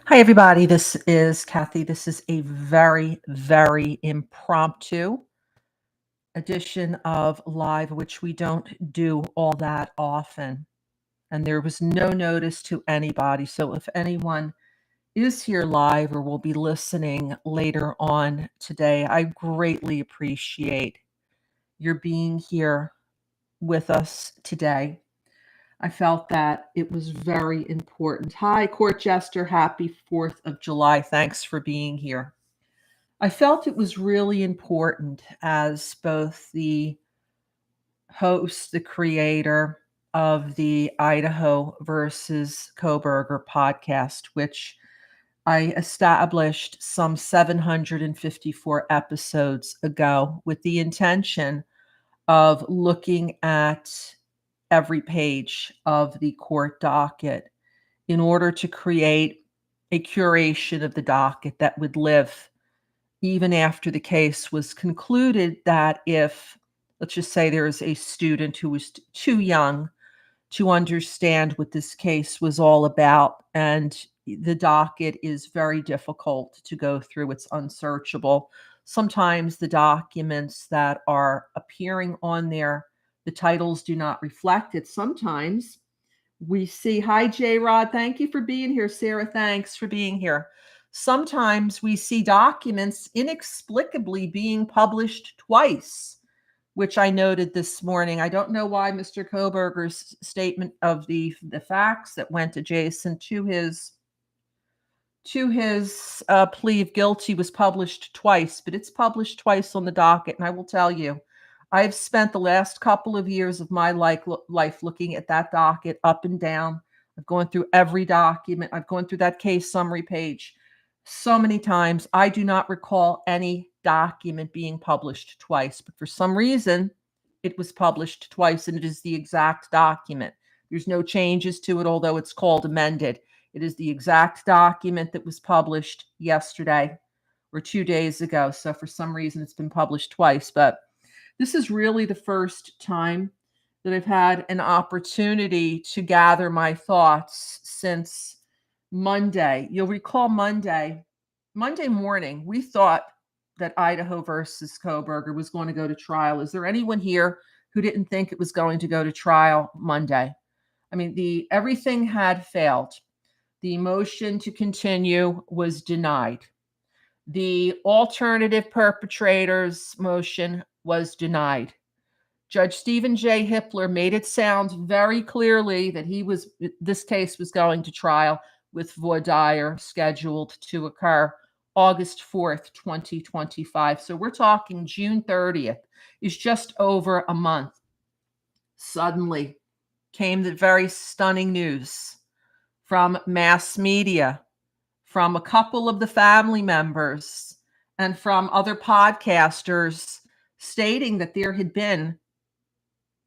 Hi, everybody. This is Kathy. This is a very, very impromptu edition of Live, which we don't do all that often. And there was no notice to anybody. So if anyone is here live or will be listening later on today, I greatly appreciate your being here with us today. I felt that it was very important. Hi, Court Jester. Happy 4th of July. Thanks for being here. I felt it was really important as both the host, the creator of the Idaho versus Kohberger podcast, which I established some 754 episodes ago with the intention of looking at every page of the court docket in order to create a curation of the docket that would live even after the case was concluded. That if, let's just say, there is a student who was too young to understand what this case was all about, and the docket is very difficult to go through, it's unsearchable. Sometimes the documents that are appearing on there, the titles do not reflect it. Sometimes we see, hi, J Rod, thank you for being here. Sarah, thanks for being here. Sometimes we see documents inexplicably being published twice, which I noted this morning. I don't know why Mr. Kohberger's statement of the facts that went adjacent to his plea of guilty was published twice, but it's published twice on the docket. And I will tell you, I've spent the last couple of years of my life looking at that docket up and down. I've gone through every document. I've gone through that case summary page so many times. I do not recall any document being published twice, but for some reason, it was published twice, and it is the exact document. There's no changes to it, although it's called amended. It is the exact document that was published yesterday or 2 days ago. So for some reason, it's been published twice. But this is really the first time that I've had an opportunity to gather my thoughts since Monday. You'll recall Monday morning, we thought that Idaho versus Kohberger was going to go to trial. Is there anyone here who didn't think it was going to go to trial Monday? I mean, everything had failed. The motion to continue was denied. The alternative perpetrators motion was denied. Judge Stephen J. Hippler made it sound very clearly that this case was going to trial, with voir dire scheduled to occur August 4th, 2025. So we're talking June 30th is just over a month. Suddenly came the very stunning news from mass media, from a couple of the family members, and from other podcasters stating that there had been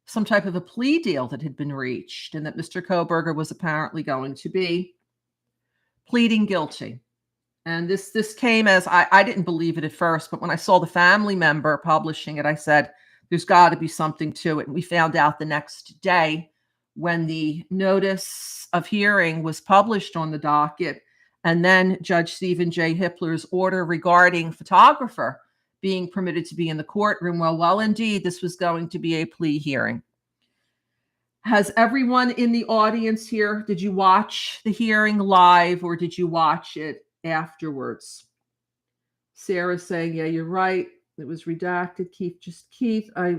some type of a plea deal that had been reached and that Mr. Kohberger was apparently going to be pleading guilty. And this came as, I didn't believe it at first, but when I saw the family member publishing it, I said, there's got to be something to it. And we found out the next day when the notice of hearing was published on the docket, and then Judge Stephen J. Hippler's order regarding photographer being permitted to be in the courtroom. Well, indeed, this was going to be a plea hearing. Has everyone in the audience here, did you watch the hearing live or did you watch it afterwards? Sarah's saying, yeah, you're right. It was redacted. Keith. I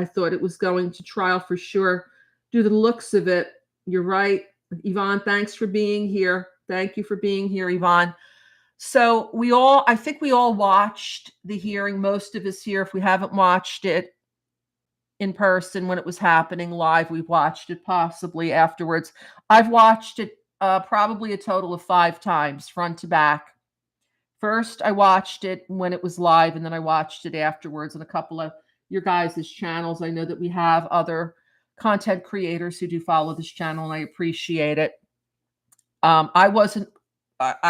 thought it was going to trial for sure. Due to the looks of it, you're right. Yvonne, thanks for being here. Thank you for being here, Yvonne. So I think we all watched the hearing. Most of us here, if we haven't watched it in person when it was happening live, we've watched it possibly afterwards. I've watched it probably a total of 5 times, front to back. First, I watched it when it was live, and then I watched it afterwards on a couple of your guys' channels. I know that we have other content creators who do follow this channel, and I appreciate it. I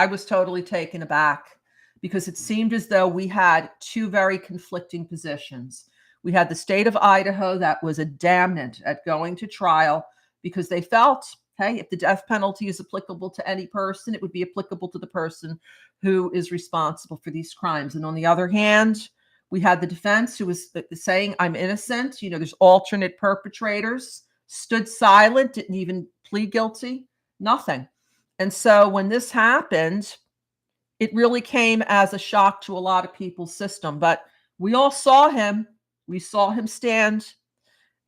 was totally taken aback because it seemed as though we had 2 very conflicting positions. We had the state of Idaho that was adamant at going to trial because they felt Okay. If the death penalty is applicable to any person, it would be applicable to the person who is responsible for these crimes. And on the other hand, we had the defense who was saying, I'm innocent. There's alternate perpetrators, stood silent, didn't even plead guilty, nothing. And so when this happened, it really came as a shock to a lot of people's system. But we all saw him. We saw him stand,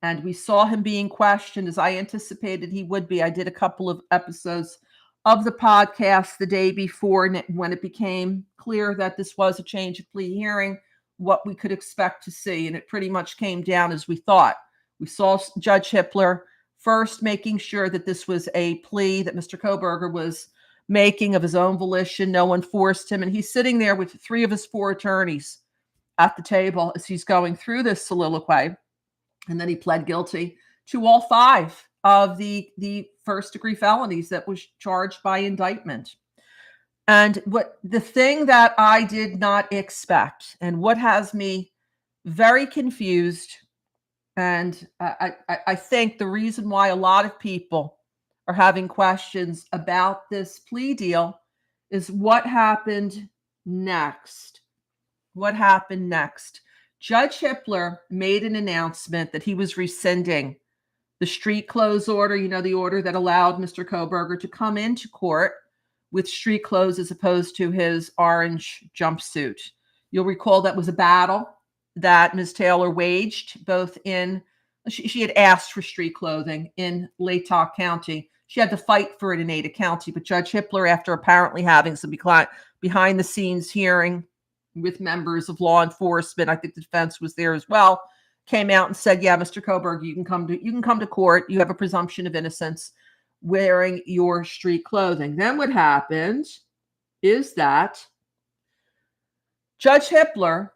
and we saw him being questioned as I anticipated he would be. I did a couple of episodes of the podcast the day before when it became clear that this was a change of plea hearing, what we could expect to see. And it pretty much came down as we thought. We saw Judge Hippler first making sure that this was a plea that Mr. Kohberger was making of his own volition. No one forced him. And he's sitting there with 3 of his 4 attorneys at the table as he's going through this soliloquy. And then he pled guilty to all 5 of the first-degree felonies that was charged by indictment. And the thing that I did not expect, and what has me very confused, and I think the reason why a lot of people are having questions about this plea deal is what happened next. What happened next? Judge Hippler made an announcement that he was rescinding the street clothes order, the order that allowed Mr. Kohberger to come into court with street clothes as opposed to his orange jumpsuit. You'll recall that was a battle that Ms. Taylor waged both she had asked for street clothing in Latah County. She had to fight for it in Ada County, but Judge Hippler, after apparently having some behind the scenes hearing with members of law enforcement, I think the defense was there as well, came out and said, yeah, Mr. Kohberger, you can come to court. You have a presumption of innocence wearing your street clothing. Then what happened is that Judge Hippler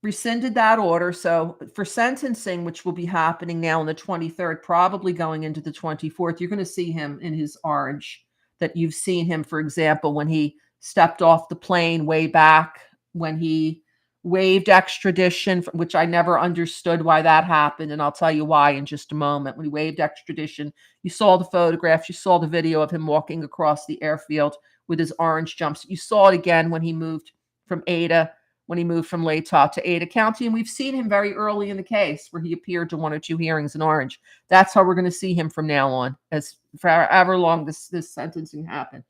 rescinded that order. So for sentencing, which will be happening now on the 23rd, probably going into the 24th, you're going to see him in his orange that you've seen him, for example, when he stepped off the plane way back, when he waived extradition, which I never understood why that happened. And I'll tell you why in just a moment. When he waived extradition, you saw the photographs, you saw the video of him walking across the airfield with his orange jumpsuit. You saw it again when he moved from Latah to Ada County. And we've seen him very early in the case where he appeared to 1 or 2 hearings in orange. That's how we're going to see him from now on, as for however long this sentencing happened.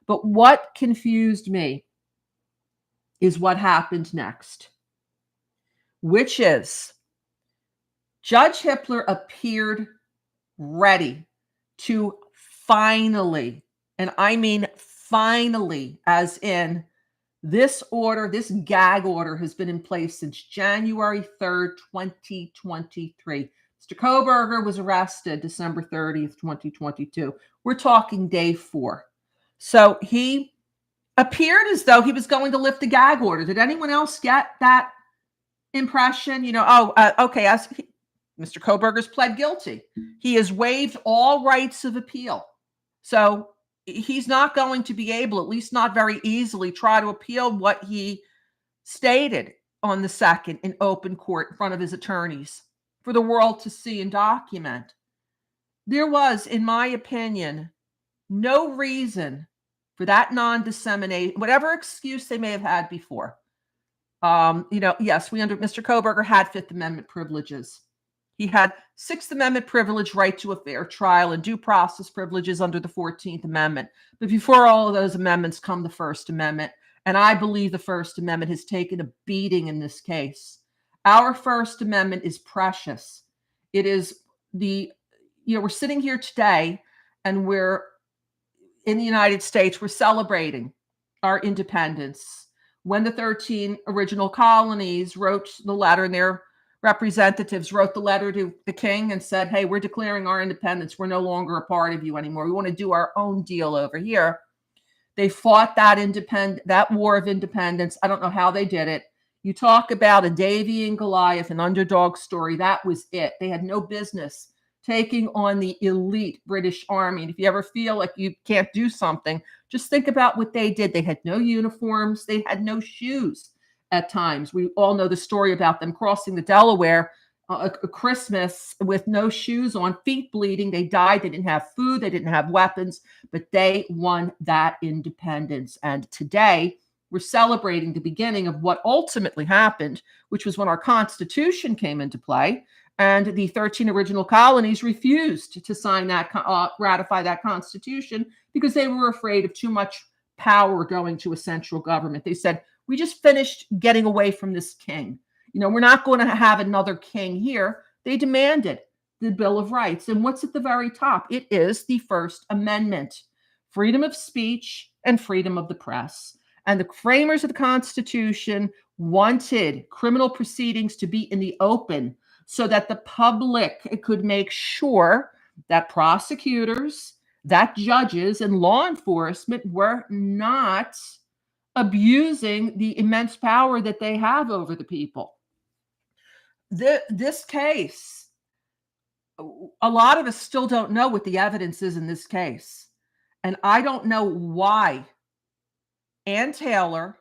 But what confused me is what happened next, which is Judge Hippler appeared ready to finally, and I mean finally, as in this gag order has been in place since January 3rd, 2023. Mr. Kohberger was arrested December 30th, 2022. We're talking day 4. So he appeared as though he was going to lift the gag order. Did anyone else get that impression? Okay, Mr. Kohberger's pled guilty. He has waived all rights of appeal. So he's not going to be able, at least not very easily, try to appeal what he stated on the 2nd in open court in front of his attorneys for the world to see and document. There was, in my opinion, no reason for that non-dissemination, whatever excuse they may have had before. Yes, Mr. Kohberger had 5th Amendment privileges. He had 6th Amendment privilege, right to a fair trial, and due process privileges under the 14th Amendment. But before all of those amendments come the First Amendment. And I believe the First Amendment has taken a beating in this case. Our First Amendment is precious. It is we're sitting here today and we're in the United States, we're celebrating our independence. When the 13 original colonies wrote the letter, and their representatives wrote the letter to the king and said, hey, we're declaring our independence. We're no longer a part of you anymore. We want to do our own deal over here. They fought that war of independence. I don't know how they did it. You talk about a Davy and Goliath, an underdog story. That was it. They had no business taking on the elite British Army. And if you ever feel like you can't do something, just think about what they did. They had no uniforms. They had no shoes at times. We all know the story about them crossing the Delaware a Christmas with no shoes on, feet bleeding. They died. They didn't have food. They didn't have weapons, but they won that independence. And today we're celebrating the beginning of what ultimately happened, which was when our Constitution came into play. And the 13 original colonies refused to sign that, ratify that Constitution because they were afraid of too much power going to a central government. They said, we just finished getting away from this king. We're not going to have another king here. They demanded the Bill of Rights. And what's at the very top? It is the First Amendment, freedom of speech and freedom of the press. And the framers of the Constitution wanted criminal proceedings to be in the open so that the public could make sure that prosecutors, that judges, and law enforcement were not abusing the immense power that they have over the people. This case, a lot of us still don't know what the evidence is in this case. And I don't know why Ann Taylor,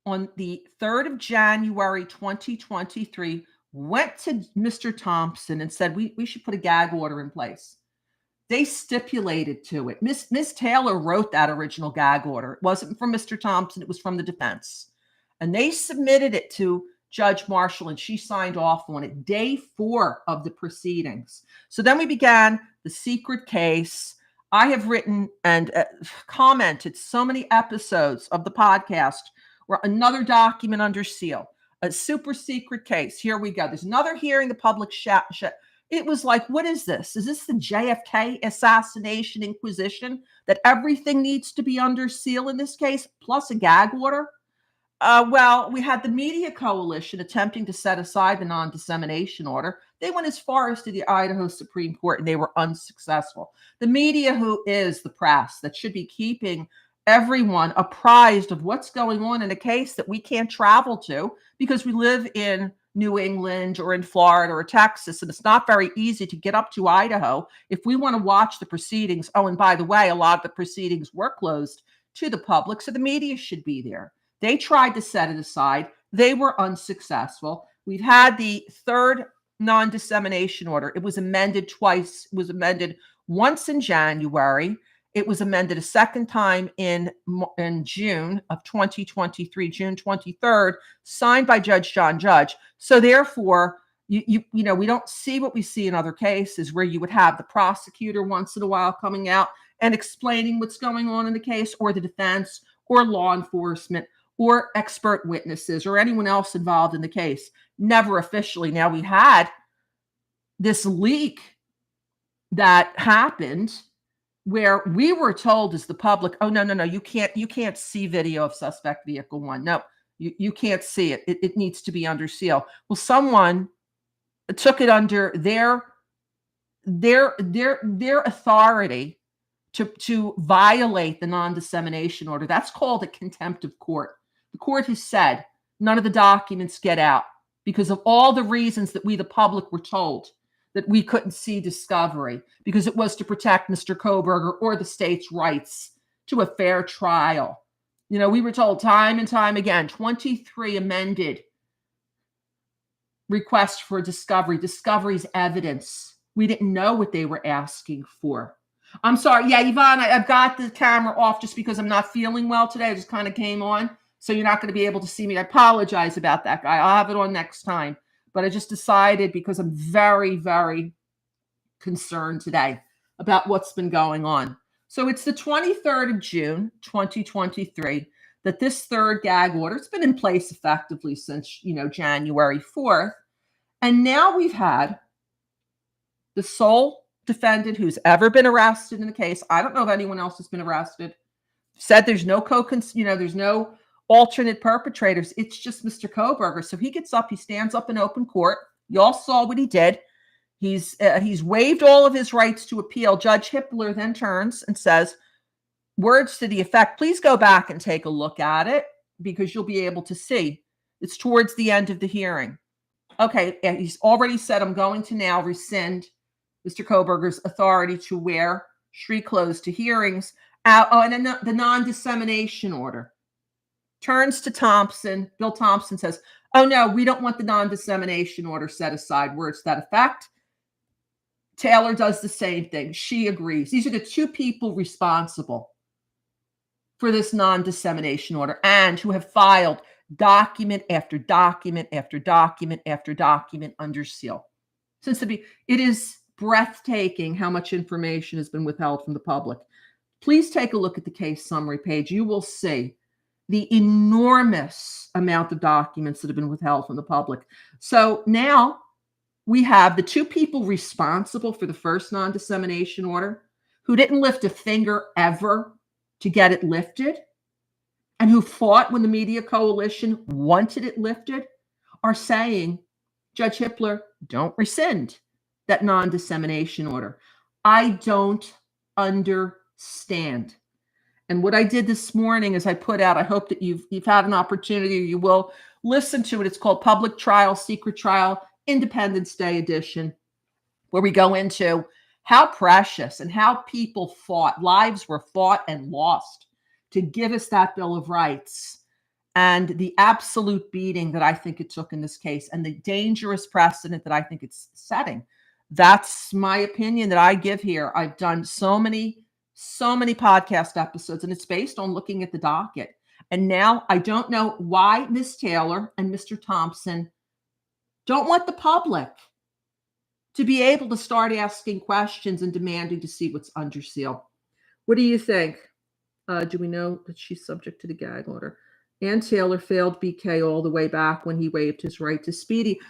on the 3rd of January, 2023, went to Mr. Thompson and said, we should put a gag order in place. They stipulated to it. Miss Taylor wrote that original gag order. It wasn't from Mr. Thompson. It was from the defense. And they submitted it to Judge Marshall, and she signed off on it day 4 of the proceedings. So then we began the secret case. I have written and commented so many episodes of the podcast where another document under seal, a super secret case. Here we go. There's another hearing. The public it was like, what is this? Is this the JFK assassination inquisition that everything needs to be under seal in this case, plus a gag order? Well, we had the media coalition attempting to set aside the non-dissemination order. They went as far as to the Idaho Supreme Court, and they were unsuccessful. The media, who is the press that should be keeping everyone apprised of what's going on in a case that we can't travel to because we live in New England or in Florida or Texas, and it's not very easy to get up to Idaho if we want to watch the proceedings. Oh, and by the way, a lot of the proceedings were closed to the public, so the media should be there. They tried to set it aside. They were unsuccessful. We've had the 3rd non-dissemination order. It was amended twice. It was amended once in January. It was amended a second time in June of 2023, June 23rd, signed by Judge John Judge. So therefore, we don't see what we see in other cases where you would have the prosecutor once in a while coming out and explaining what's going on in the case, or the defense, or law enforcement, or expert witnesses, or anyone else involved in the case. Never officially. Now, we had this leak that happened where we were told as the public, oh, no, you can't see video of suspect vehicle 1. No, you can't see it. It needs to be under seal. Well, someone took it under their authority to violate the non-dissemination order. That's called a contempt of court. The court has said none of the documents get out because of all the reasons that we, the public, were told that we couldn't see discovery, because it was to protect Mr. Kohberger or the state's rights to a fair trial. We were told time and time again, 23 amended requests for discovery. Discovery's evidence. We didn't know what they were asking for. I'm sorry. Yeah, Yvonne, I've got the camera off just because I'm not feeling well today. I just kind of came on, so you're not going to be able to see me. I apologize about that, guy. I'll have it on next time. But I just decided, because I'm very, very concerned today about what's been going on. So it's the 23rd of June, 2023, that this 3rd gag order, it's been in place effectively since, January 4th. And now we've had the sole defendant who's ever been arrested in the case. I don't know if anyone else has been arrested. Said there's no there's no alternate perpetrators. It's just Mr. Kohberger. So he gets up, he stands up in open court. You all saw what he did. He's waived all of his rights to appeal. Judge Hippler then turns and says, words to the effect, please go back and take a look at it, because you'll be able to see. It's towards the end of the hearing. Okay, and he's already said, I'm going to now rescind Mr. Kohberger's authority to wear street clothes to hearings. And then the non-dissemination order. Turns to Thompson. Bill Thompson says, Oh, no, we don't want the non-dissemination order set aside. Words to that effect. Taylor does the same thing. She agrees. These are the two people responsible for this non-dissemination order and who have filed document after document after document after document under seal. It is breathtaking how much information has been withheld from the public. Please take a look at the case summary page. You will see the enormous amount of documents that have been withheld from the public. So now we have the two people responsible for the first non-dissemination order who didn't lift a finger ever to get it lifted and who fought when the media coalition wanted it lifted are saying, Judge Hippler, don't rescind that non-dissemination order. I don't understand. And what I did this morning is I put out, I hope that you've had an opportunity, or you will listen to it. It's called Public Trial, Secret Trial, Independence Day edition, where we go into how precious and how people fought, lives were fought and lost to give us that Bill of Rights, and the absolute beating that I think it took in this case and the dangerous precedent that I think it's setting. That's my opinion that I give here. I've done so many podcast episodes, and it's based on looking at the docket. And now I don't know why Ms. Taylor and Mr. Thompson don't want the public to be able to start asking questions and demanding to see what's under seal. What do you think? Do we know that she's subject to the gag order? Ann Taylor failed BK all the way back when he waived his right to speedy.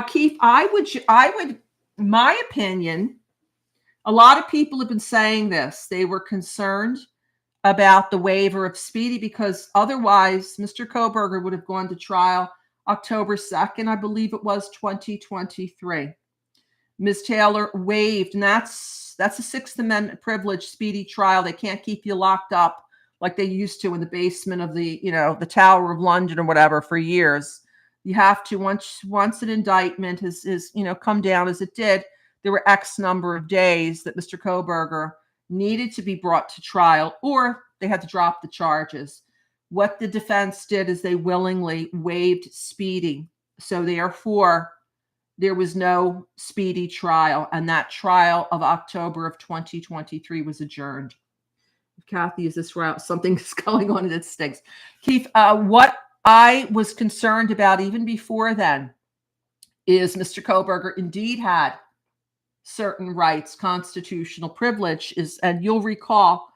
Keith, I would, my opinion, a lot of people have been saying this. They were concerned about the waiver of speedy because otherwise Mr. Kohberger would have gone to trial October 2nd, I believe it was 2023. Ms. Taylor waived, and that's a Sixth Amendment privilege speedy trial. They can't keep you locked up like they used to in the basement of the Tower of London or whatever for years. You have to, once an indictment has come down as it did, there were X number of days that Mr. Kohberger needed to be brought to trial, or they had to drop the charges. What the defense did is they willingly waived speedy. So therefore, there was no speedy trial, and that trial of October of 2023 was adjourned. Kathy, is this route? Something's going on and it stinks. Keith, what I was concerned about even before then is Mr. Kohberger indeed had certain rights, constitutional privilege, and you'll recall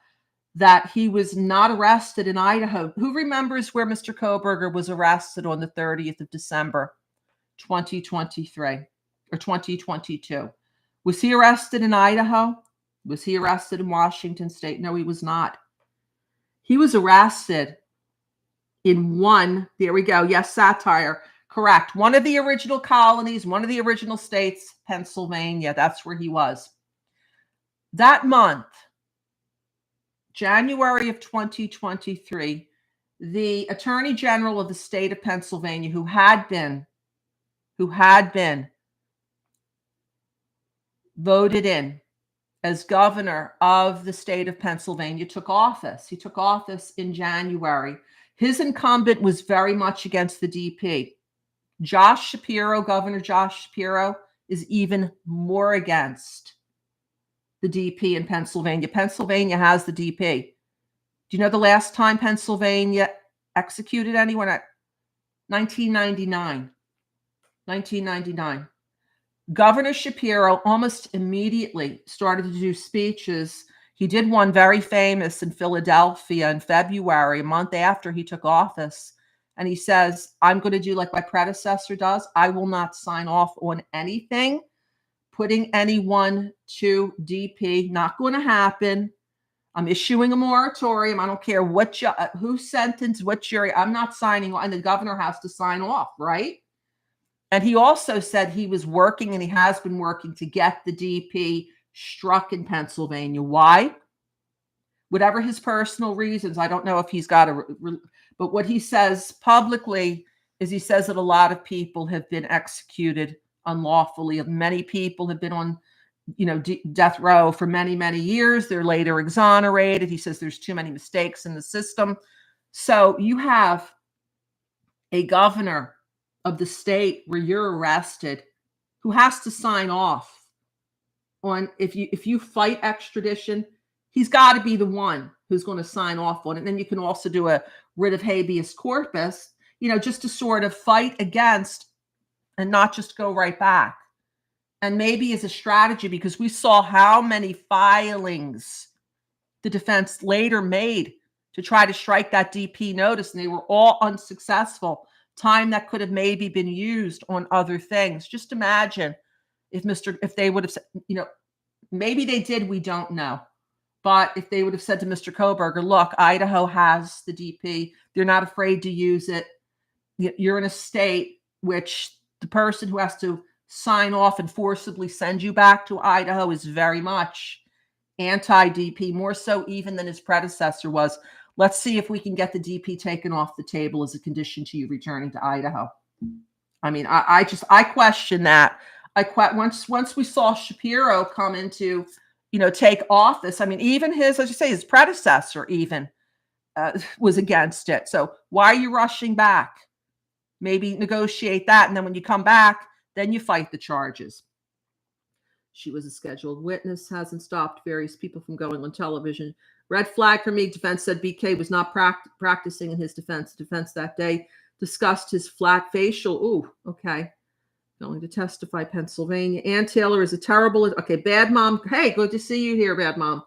that he was not arrested in Idaho. Who remembers where Mr. Kohberger was arrested on the 30th of December, 2023 or 2022? Was he arrested in Idaho? Was he arrested in Washington State? No, he was not. He was arrested in there we go. Yes, satire. Correct. One of the original colonies, one of the original states, Pennsylvania. That's where he was. That month, January of 2023, the Attorney General of the state of Pennsylvania, who had been voted in as governor of the state of Pennsylvania, took office. He took office in January. His incumbent was very much against the DP. Josh Shapiro, Governor Josh Shapiro, is even more against the DP in Pennsylvania. Pennsylvania has the DP. Do you know the last time Pennsylvania executed anyone? 1999. 1999. Governor Shapiro almost immediately started to do speeches. He did one very famous in Philadelphia in February, a month after he took office. And he says, I'm going to do like my predecessor does. I will not sign off on anything putting anyone to DP. Not going to happen. I'm issuing a moratorium. I don't care who sentenced, what jury. I'm not signing on. And the governor has to sign off, right? And he also said he was working, and he has been working, to get the DP struck in Pennsylvania. Why? Whatever his personal reasons, I don't know if he's got but what he says publicly is he says that a lot of people have been executed unlawfully. Many people have been on, death row for many, many years. They're later exonerated. He says there's too many mistakes in the system. So you have a governor of the state where you're arrested, who has to sign off on if you fight extradition. He's got to be the one who's going to sign off on it. And then you can also do a writ of habeas corpus, just to sort of fight against and not just go right back. And maybe as a strategy, because we saw how many filings the defense later made to try to strike that DP notice, and they were all unsuccessful. Time that could have maybe been used on other things. Just imagine if they would have said, maybe they did, we don't know. But if they would have said to Mr. Kohberger, look, Idaho has the DP. They're not afraid to use it. You're in a state which the person who has to sign off and forcibly send you back to Idaho is very much anti-DP, more so even than his predecessor was. Let's see if we can get the DP taken off the table as a condition to you returning to Idaho. I mean, I question that. Once we saw Shapiro come into, take office. I mean, even his predecessor even was against it. So why are you rushing back? Maybe negotiate that, and then when you come back, then you fight the charges. She was a scheduled witness, hasn't stopped various people from going on television. Red flag for me. Defense said BK was not practicing in his defense. Defense that day discussed his flat facial. Ooh, okay. Going to testify, Pennsylvania. Ann Taylor is a terrible. Okay, bad mom. Hey, good to see you here, bad mom.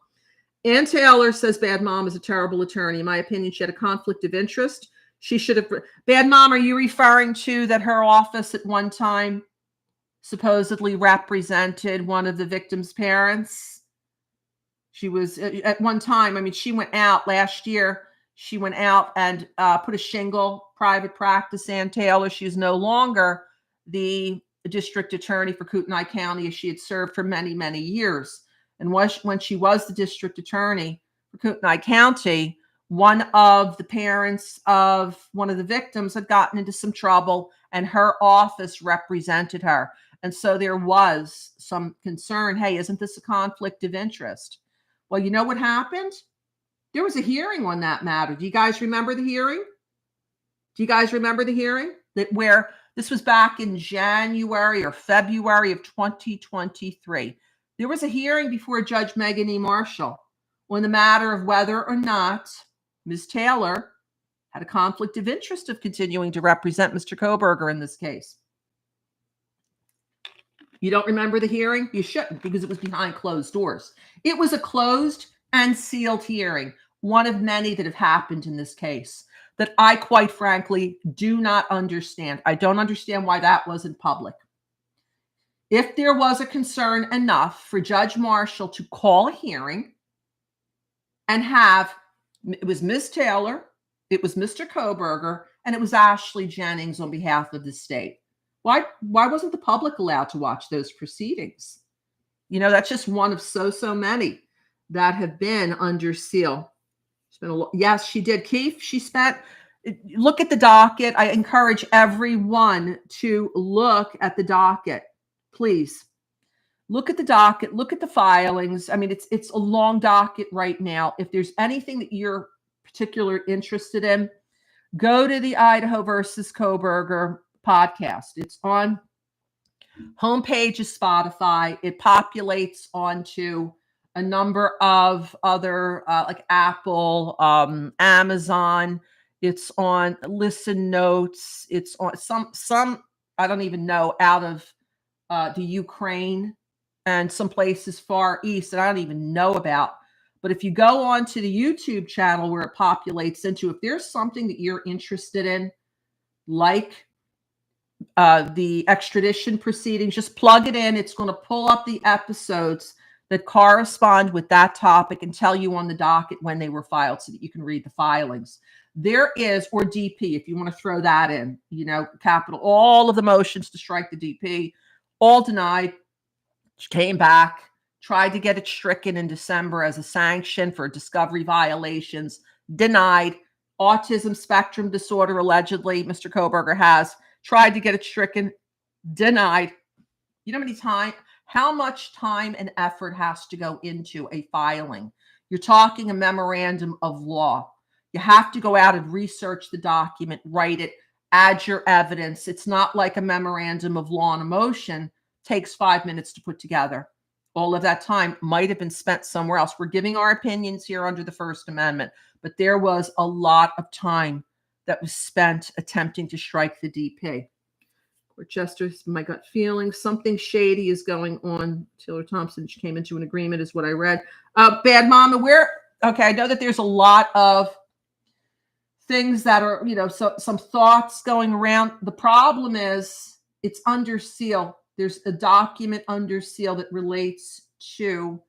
Ann Taylor says bad mom is a terrible attorney. In my opinion, she had a conflict of interest. She should have. Bad mom, are you referring to that her office at one time supposedly represented one of the victim's parents? She was at one time. I mean, she went out last year. She went out and put a shingle, private practice. Ann Taylor. She is no longer the district attorney for Kootenai County, as she had served for many, many years. And when she was the district attorney for Kootenai County, one of the parents of one of the victims had gotten into some trouble, and her office represented her. And so there was some concern. Hey, isn't this a conflict of interest? Well, you know what happened? There was a hearing on that matter. Do you guys remember the hearing? Where this was back in January or February of 2023. There was a hearing before Judge Megan E. Marshall on the matter of whether or not Ms. Taylor had a conflict of interest of continuing to represent Mr. Kohberger in this case. You don't remember the hearing? You shouldn't, because it was behind closed doors. It was a closed and sealed hearing, one of many that have happened in this case that I quite frankly do not understand. I don't understand why that wasn't public. If there was a concern enough for Judge Marshall to call a hearing and have, it was Ms. Taylor, it was Mr. Kohberger, and it was Ashley Jennings on behalf of the state. Why wasn't the public allowed to watch those proceedings? That's just one of so many that have been under seal. Yes, she did. Keith, look at the docket. I encourage everyone to look at the docket. Please look at the docket, look at the filings. I mean, it's a long docket right now. If there's anything that you're particularly interested in, go to the Idaho versus Kohberger podcast. It's on homepage of Spotify. It populates onto a number of other like Apple, Amazon. It's on Listen Notes. It's on some I don't even know, out of the Ukraine and some places far east that I don't even know about. But if you go on to the YouTube channel where it populates into, if there's something that you're interested in, like the extradition proceedings, just plug it in. It's going to pull up the episodes that correspond with that topic and tell you on the docket when they were filed so that you can read the filings. There is, or DP, if you want to throw that in, capital, all of the motions to strike the DP, all denied. She came back, tried to get it stricken in December as a sanction for discovery violations, denied. Autism spectrum disorder, allegedly, Mr. Kohberger has. Tried to get it stricken, denied. You know how much time and effort has to go into a filing? You're talking a memorandum of law. You have to go out and research the document, write it. add your evidence. It's not like a memorandum of law and a motion takes 5 minutes to put together. All of that time might have been spent somewhere else. We're giving our opinions here under the First Amendment, but there was a lot of time that was spent attempting to strike the DP. Chester's my gut feeling. Something shady is going on. Taylor Thompson came into an agreement is what I read. Bad Mama, okay, I know that there's a lot of things that are, so some thoughts going around. The problem is it's under seal. There's a document under seal that relates to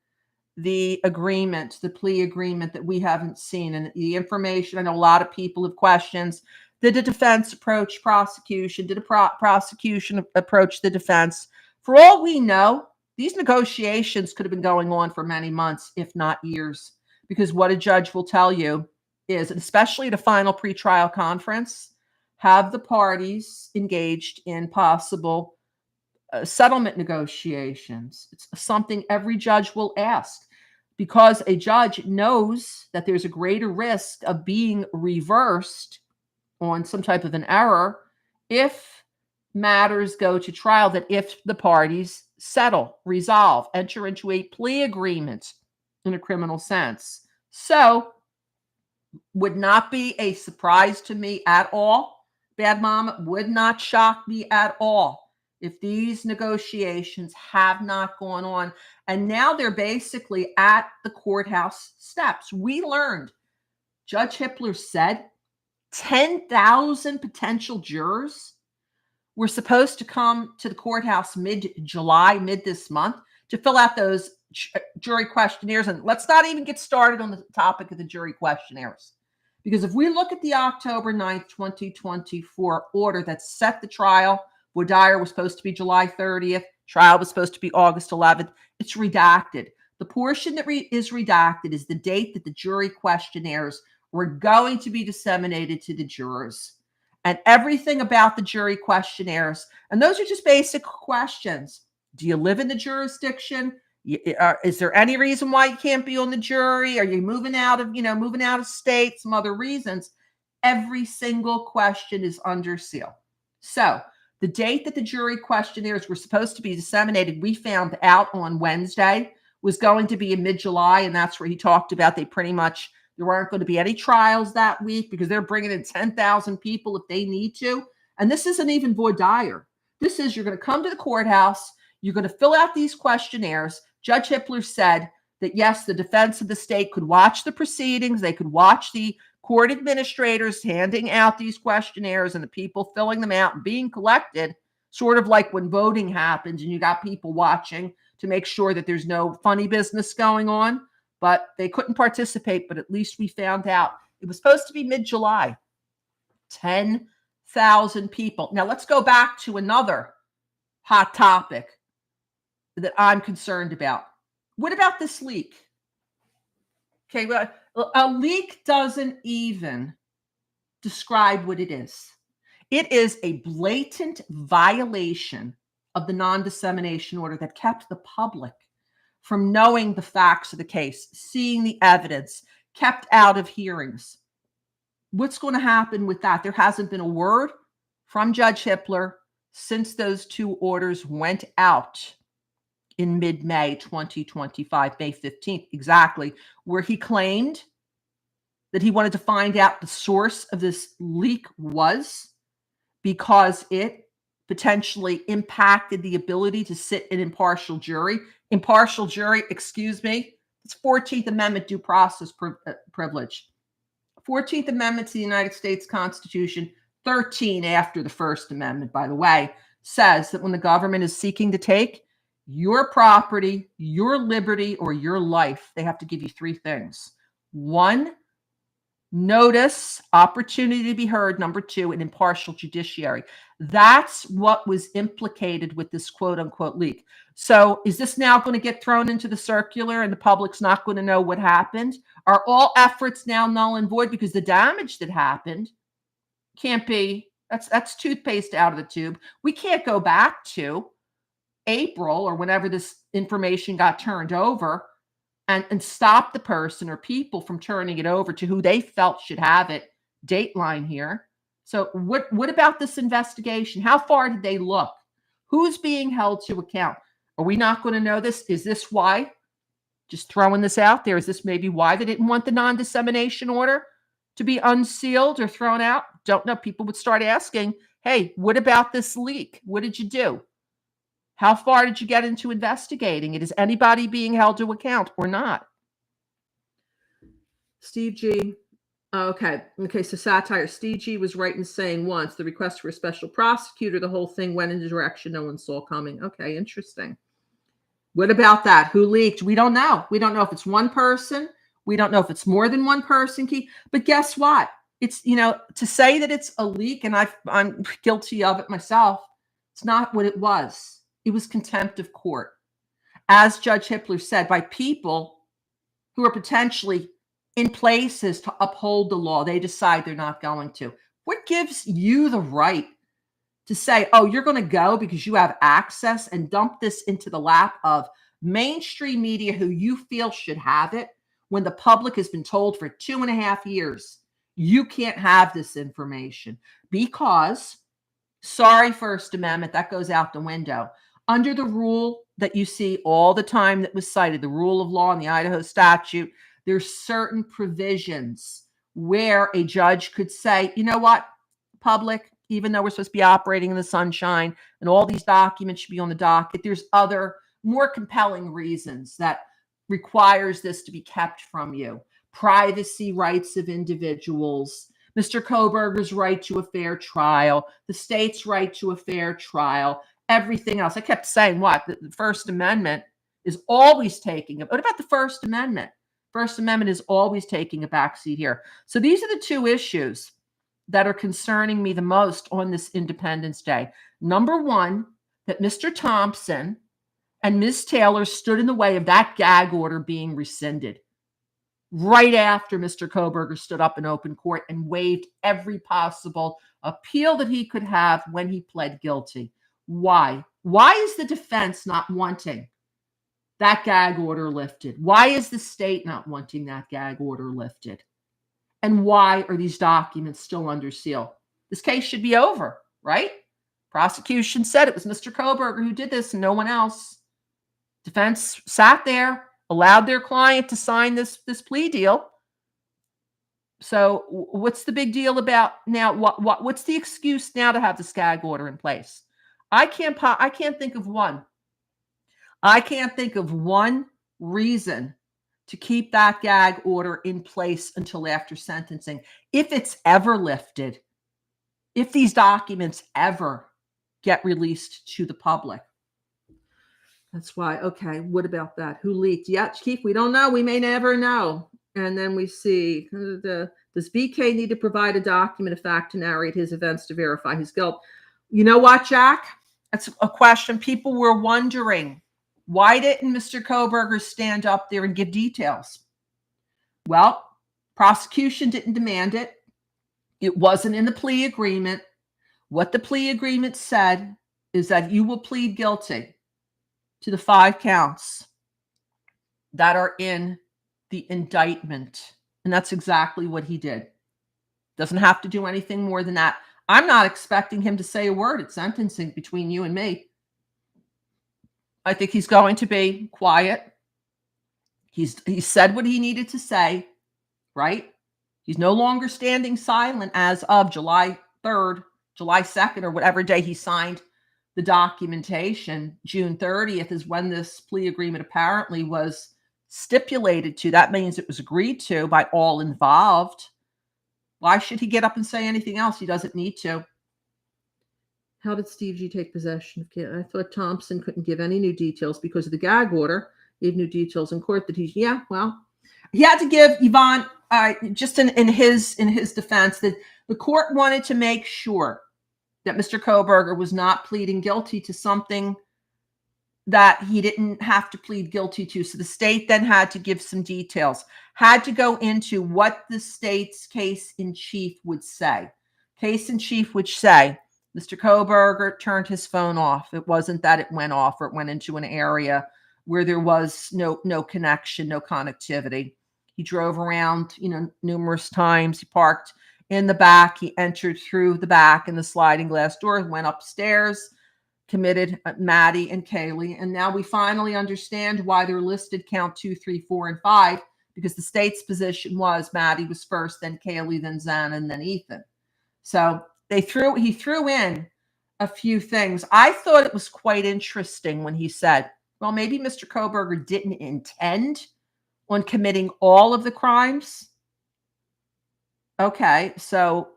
the agreement, the plea agreement that we haven't seen. And the information, I know a lot of people have questions. Did the defense approach prosecution? Did a prosecution approach the defense? For all we know, these negotiations could have been going on for many months, if not years, because what a judge will tell you is, and especially at a final pretrial conference, have the parties engaged in possible settlement negotiations. It's something every judge will ask, because a judge knows that there's a greater risk of being reversed on some type of an error if matters go to trial, that if the parties settle, resolve, enter into a plea agreement in a criminal sense. So would not be a surprise to me at all. Bad Mama, would not shock me at all if these negotiations have not gone on. And now they're basically at the courthouse steps. We learned, Judge Hippler said, 10,000 potential jurors were supposed to come to the courthouse mid-July, mid this month, to fill out those jury questionnaires. And let's not even get started on the topic of the jury questionnaires. Because if we look at the October 9th, 2024 order that set the trial, Dyer was supposed to be July 30th, trial was supposed to be August 11th, it's redacted. The portion that is redacted is the date that the jury questionnaires were going to be disseminated to the jurors. And everything about the jury questionnaires, and those are just basic questions. Do you live in the jurisdiction? Is there any reason why you can't be on the jury? Are you moving out of state? Some other reasons. Every single question is under seal. So the date that the jury questionnaires were supposed to be disseminated, we found out on Wednesday, was going to be in mid-July. And that's where he talked about there aren't going to be any trials that week because they're bringing in 10,000 people if they need to. And this isn't even voir dire. This is, you're going to come to the courthouse, you're going to fill out these questionnaires. Judge Hippler said that, yes, the defense of the state could watch the proceedings. They could watch the court administrators handing out these questionnaires and the people filling them out and being collected, sort of like when voting happens and you got people watching to make sure that there's no funny business going on. But they couldn't participate, but at least we found out. It was supposed to be mid-July. 10,000 people. Now, let's go back to another hot topic that I'm concerned about. What about this leak? Okay, well, a leak doesn't even describe what it is. It is a blatant violation of the non-dissemination order that kept the public from knowing the facts of the case, seeing the evidence, kept out of hearings. What's going to happen with that? There hasn't been a word from Judge Hippler since those two orders went out in mid-May 2025, May 15th, exactly, where he claimed that he wanted to find out the source of this leak was because it potentially impacted the ability to sit an impartial jury. Impartial jury, excuse me, it's 14th Amendment due process privilege. 14th Amendment to the United States Constitution, 13 after the First Amendment, by the way, says that when the government is seeking to take your property, your liberty, or your life, they have to give you three things. One, notice, opportunity to be heard. Number two, an impartial judiciary. That's what was implicated with this quote unquote leak. So is this now going to get thrown into the circular and the public's not going to know what happened? Are all efforts now null and void because the damage that happened can't be, that's toothpaste out of the tube. We can't go back to April or whenever this information got turned over and stop the person or people from turning it over to who they felt should have it. Dateline here. So what about this investigation? How far did they look? Who's being held to account? Are we not going to know this? Is this why? Just throwing this out there. Is this maybe why they didn't want the non-dissemination order to be unsealed or thrown out? Don't know. People would start asking, hey, what about this leak? What did you do? How far did you get into investigating it? Is anybody being held to account or not? Steve G. Okay, so satire. Steve G was right in saying once the request for a special prosecutor, the whole thing went in a direction no one saw coming. Okay, interesting. What about that? Who leaked? We don't know. We don't know if it's one person. We don't know if it's more than one person. But guess what? It's, to say that it's a leak, and I'm guilty of it myself, it's not what it was. It was contempt of court. As Judge Hippler said, by people who are potentially in places to uphold the law, they decide they're not going to. What gives you the right to say, oh, you're going to go because you have access and dump this into the lap of mainstream media who you feel should have it when the public has been told for 2.5 years, you can't have this information because, sorry, First Amendment, that goes out the window. Under the rule that you see all the time that was cited, the rule of law in the Idaho statute, there's certain provisions where a judge could say, you know what, public, even though we're supposed to be operating in the sunshine and all these documents should be on the docket, there's other more compelling reasons that requires this to be kept from you. Privacy rights of individuals, Mr. Kohberger's right to a fair trial, the state's right to a fair trial, everything else. I kept saying what? The First Amendment is always taking it. What about the First Amendment? First Amendment is always taking a backseat here. So these are the two issues that are concerning me the most on this Independence Day. Number one, that Mr. Thompson and Ms. Taylor stood in the way of that gag order being rescinded right after Mr. Kohberger stood up in open court and waived every possible appeal that he could have when he pled guilty. Why? Why is the defense not wanting that gag order lifted? Why is the state not wanting that gag order lifted? And why are these documents still under seal? This case should be over, right? Prosecution said it was Mr. Kohberger who did this and no one else. Defense sat there, allowed their client to sign this plea deal. So what's the big deal about now? What's the excuse now to have this gag order in place? I can't think of one. I can't think of one reason to keep that gag order in place until after sentencing. If it's ever lifted, if these documents ever get released to the public. That's why, okay, what about that? Who leaked? Yeah, Keith, we don't know. We may never know. And then we see, does BK need to provide a document of fact to narrate his events to verify his guilt? You know what, Jack? That's a question people were wondering. Why didn't Mr. Kohberger stand up there and give details? Well, prosecution didn't demand it. It wasn't in the plea agreement. What the plea agreement said is that you will plead guilty to the 5 counts that are in the indictment. And that's exactly what he did. Doesn't have to do anything more than that. I'm not expecting him to say a word at sentencing between you and me. I think he's going to be quiet. He said what he needed to say, right? He's no longer standing silent as of July 3rd, July 2nd, or whatever day he signed the documentation. June 30th is when this plea agreement apparently was stipulated to. That means it was agreed to by all involved. Why should he get up and say anything else? He doesn't need to. How did Steve G take possession of it? I thought Thompson couldn't give any new details because of the gag order. He gave new details in court that he had to give Yvonne, just in his defense, that the court wanted to make sure that Mr. Kohberger was not pleading guilty to something that he didn't have to plead guilty to. So the state then had to give some details, had to go into what the state's case in chief would say. Case in chief would say, Mr. Kohberger turned his phone off. It wasn't that it went off or it went into an area where there was no connection, no connectivity. He drove around, numerous times. He parked in the back. He entered through the back in the sliding glass door, went upstairs, committed Maddie and Kaylee. And now we finally understand why they're listed count 2, 3, 4, and 5, because the state's position was Maddie was first, then Kaylee, then Xana, and then Ethan. So he threw in a few things. I thought it was quite interesting when he said, well, maybe Mr. Kohberger didn't intend on committing all of the crimes. Okay, so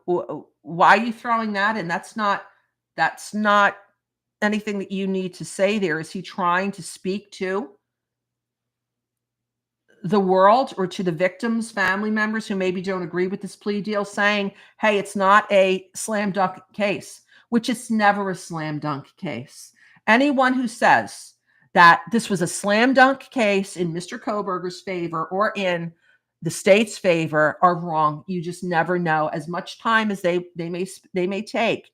why are you throwing that in? That's not anything that you need to say there. Is he trying to speak to the world or to the victims' family members who maybe don't agree with this plea deal, saying, hey, it's not a slam dunk case, which it's never a slam dunk case. Anyone who says that this was a slam dunk case in Mr. Kohberger's favor or in the state's favor are wrong. You just never know. As much time as they may take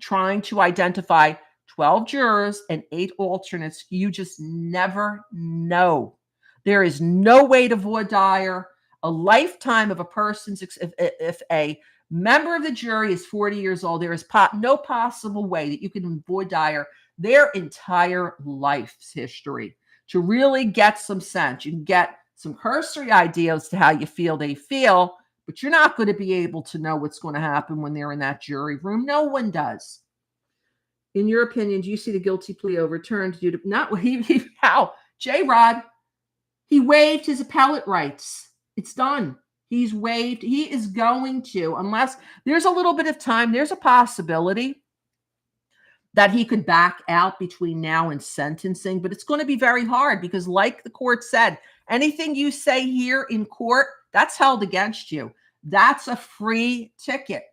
trying to identify 12 jurors and 8 alternates, you just never know. There is no way to voir dire a lifetime of a person's, if a member of the jury is 40 years old, there is no possible way that you can voir dire their entire life's history to really get some sense. You can get some cursory ideas to how you feel they feel, but you're not going to be able to know what's going to happen when they're in that jury room. No one does. In your opinion, do you see the guilty plea overturned due to not how J-Rod? He waived his appellate rights. It's done. He's waived. He is going to, unless there's a little bit of time, there's a possibility that he could back out between now and sentencing, but it's going to be very hard because, like the court said, anything you say here in court, that's held against you. That's a free ticket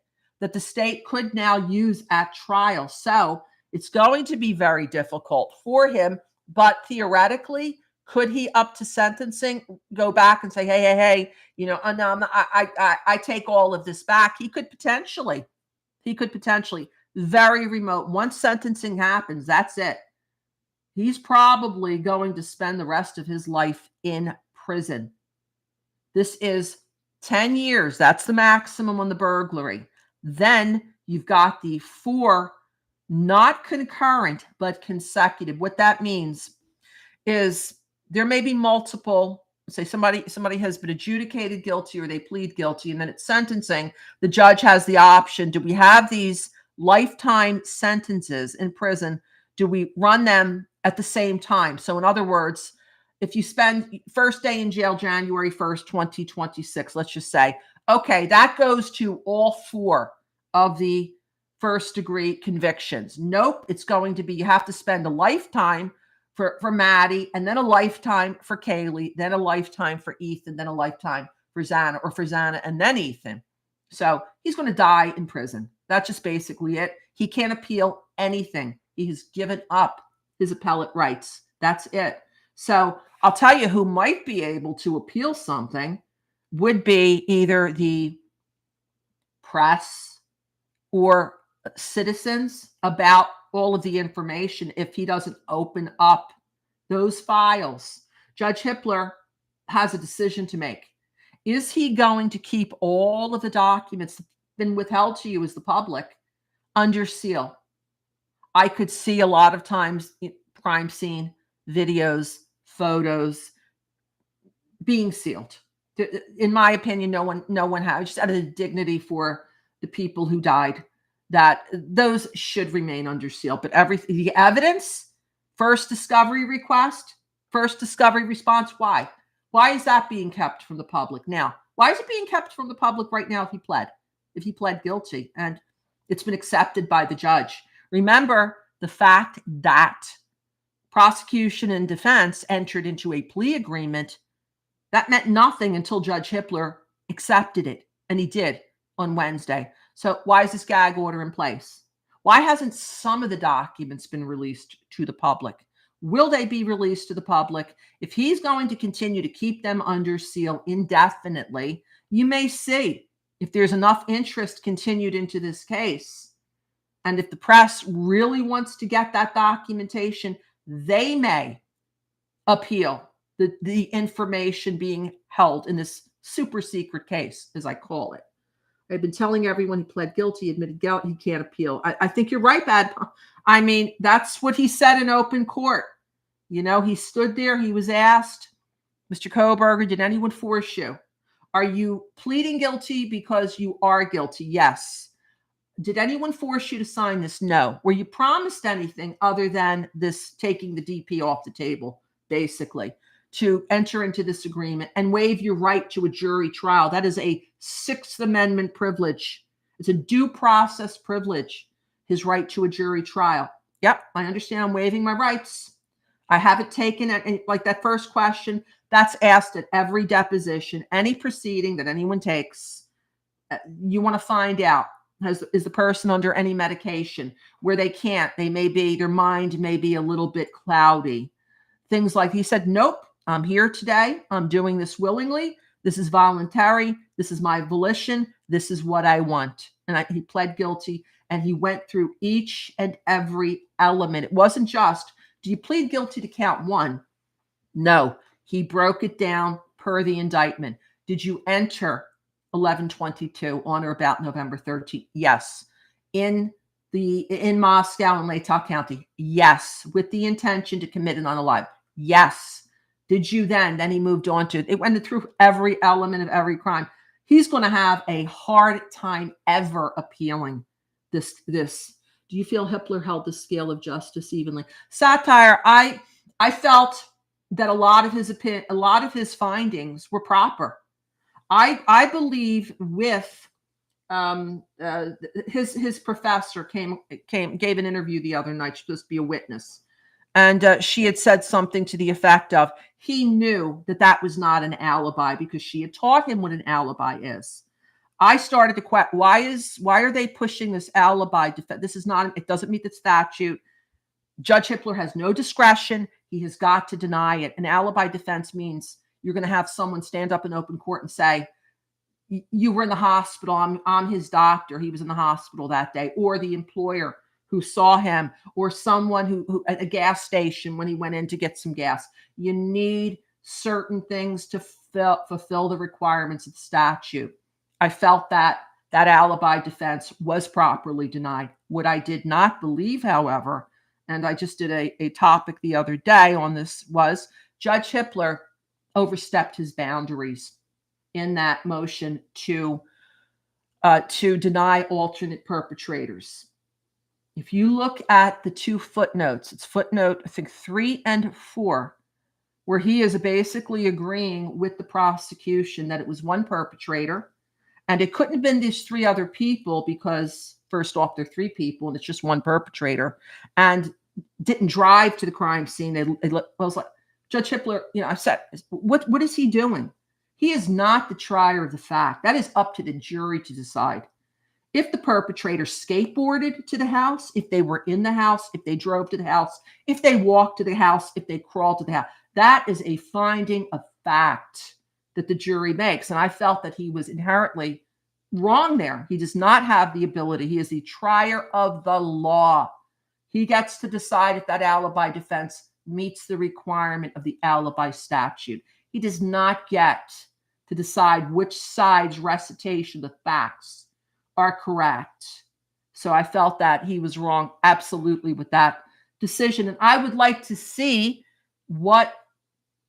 that the state could now use at trial. So it's going to be very difficult for him, but theoretically, could he, up to sentencing, go back and say, hey, no, I take all of this back? He could potentially, very remote. Once sentencing happens, that's it. He's probably going to spend the rest of his life in prison. This is 10 years. That's the maximum on the burglary. Then you've got the 4, not concurrent, but consecutive. What that means is there may be multiple, say somebody has been adjudicated guilty or they plead guilty, and then at sentencing, the judge has the option. Do we have these lifetime sentences in prison? Do we run them at the same time? So in other words, if you spend first day in jail January 1st, 2026, let's just say, okay, that goes to all 4 of the first degree convictions. Nope, it's going to be, you have to spend a lifetime for Maddie, and then a lifetime for Kaylee, then a lifetime for Ethan, then a lifetime for Xana, or for Xana and then Ethan. So he's going to die in prison. That's just basically it. He can't appeal anything. He has given up his appellate rights. That's it. So I'll tell you who might be able to appeal something would be either the press or citizens about all of the information if he doesn't open up those files. Judge Hippler has a decision to make. Is he going to keep all of the documents that have been withheld to you as the public under seal? I could see a lot of times crime scene videos, photos being sealed. In my opinion, no one has, just out of the dignity for the people who died, that those should remain under seal. But the evidence, first discovery request, first discovery response, why? Why is that being kept from the public now? Why is it being kept from the public right now if he pled guilty and it's been accepted by the judge? Remember the fact that prosecution and defense entered into a plea agreement. That meant nothing until Judge Hippler accepted it, and he did on Wednesday. So why is this gag order in place? Why hasn't some of the documents been released to the public? Will they be released to the public? If he's going to continue to keep them under seal indefinitely, you may see if there's enough interest continued into this case, and if the press really wants to get that documentation, they may appeal the information being held in this super secret case, as I call it. I've been telling everyone he pled guilty, admitted guilt, he can't appeal. I think you're right, Bad. I mean, that's what he said in open court. You know, he stood there, he was asked, Mr. Kohberger, did anyone force you? Are you pleading guilty because you are guilty? Yes. Did anyone force you to sign this? No. Were you promised anything other than this taking the DP off the table, basically, to enter into this agreement and waive your right to a jury trial? That is a Sixth Amendment privilege. It's a due process privilege, his right to a jury trial. Yep, I understand I'm waiving my rights. I have it taken at, like that first question, that's asked at every deposition, any proceeding that anyone takes. You want to find out, is the person under any medication where they can't, they may be, their mind may be a little bit cloudy. Things like, he said, nope, I'm here today. I'm doing this willingly. This is voluntary. This is my volition. This is what I want. And he pled guilty, and he went through each and every element. It wasn't just, do you plead guilty to count one? No, he broke it down per the indictment. Did you enter 11/22 on or about November 13th? Yes. In Moscow and Latah County? Yes. With the intention to commit an unalive? Yes. Did you then he moved on to, it went through every element of every crime. He's going to have a hard time ever appealing this. Do you feel Hippler held the scale of justice evenly? Satire, I felt that a lot of his findings were proper. I believe with his professor gave an interview the other night. She's supposed to be a witness, and she had said something to the effect of, he knew that was not an alibi because she had taught him what an alibi is. I started to question, why are they pushing this alibi defense? This is not, it doesn't meet the statute. Judge Hippler has no discretion. He has got to deny it. An alibi defense means you're going to have someone stand up in open court and say, you were in the hospital. I'm his doctor. He was in the hospital that day. Or the employer who saw him, or someone who at a gas station when he went in to get some gas. You need certain things to fulfill the requirements of the statute. I felt that alibi defense was properly denied. What I did not believe, however, and I just did a topic the other day on this, was Judge Hippler overstepped his boundaries in that motion to deny alternate perpetrators. If you look at the two footnotes, it's footnote, I think 3 and 4, where he is basically agreeing with the prosecution that it was one perpetrator, and it couldn't have been these 3 other people because, first off, they're 3 people and it's just one perpetrator, and didn't drive to the crime scene. I was like, Judge Hippler, I said, what is he doing? He is not the trier of the fact. That is up to the jury to decide. If the perpetrator skateboarded to the house, if they were in the house, if they drove to the house, if they walked to the house, if they crawled to the house, that is a finding of fact that the jury makes. And I felt that he was inherently wrong there. He does not have the ability. He is the trier of the law. He gets to decide if that alibi defense meets the requirement of the alibi statute. He does not get to decide which side's recitation of the facts are correct. So I felt that he was wrong absolutely with that decision. And I would like to see what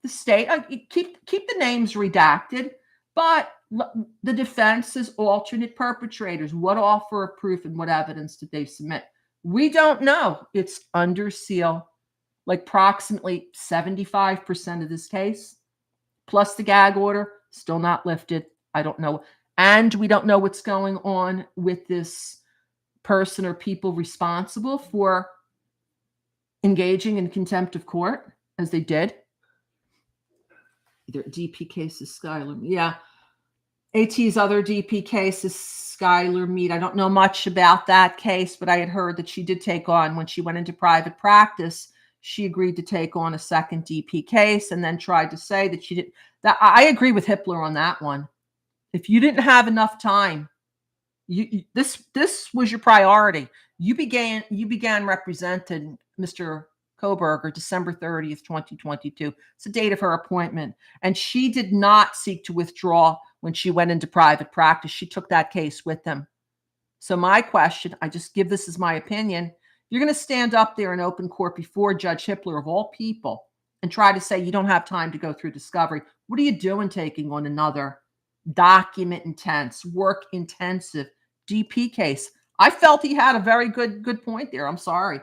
the state, keep the names redacted, but the defense is alternate perpetrators. What offer of proof and what evidence did they submit? We don't know. It's under seal. Like approximately 75% of this case, plus the gag order, still not lifted. I don't know. And we don't know what's going on with this person or people responsible for engaging in contempt of court, as they did. Either DP cases, Skylar. Yeah. AT's other DP case is Skylar Mead. I don't know much about that case, but I had heard that she did take on, when she went into private practice, she agreed to take on a second DP case and then tried to say that she didn't. That I agree with Hippler on that one. If you didn't have enough time, this was your priority. You began representing Mr. Kohberger December 30th, 2022. It's the date of her appointment. And she did not seek to withdraw when she went into private practice. She took that case with him. So my question, I just give this as my opinion. You're going to stand up there in open court before Judge Hippler, of all people, and try to say you don't have time to go through discovery. What are you doing taking on another document intense, work intensive DP case? I felt he had a very good point there. I'm sorry.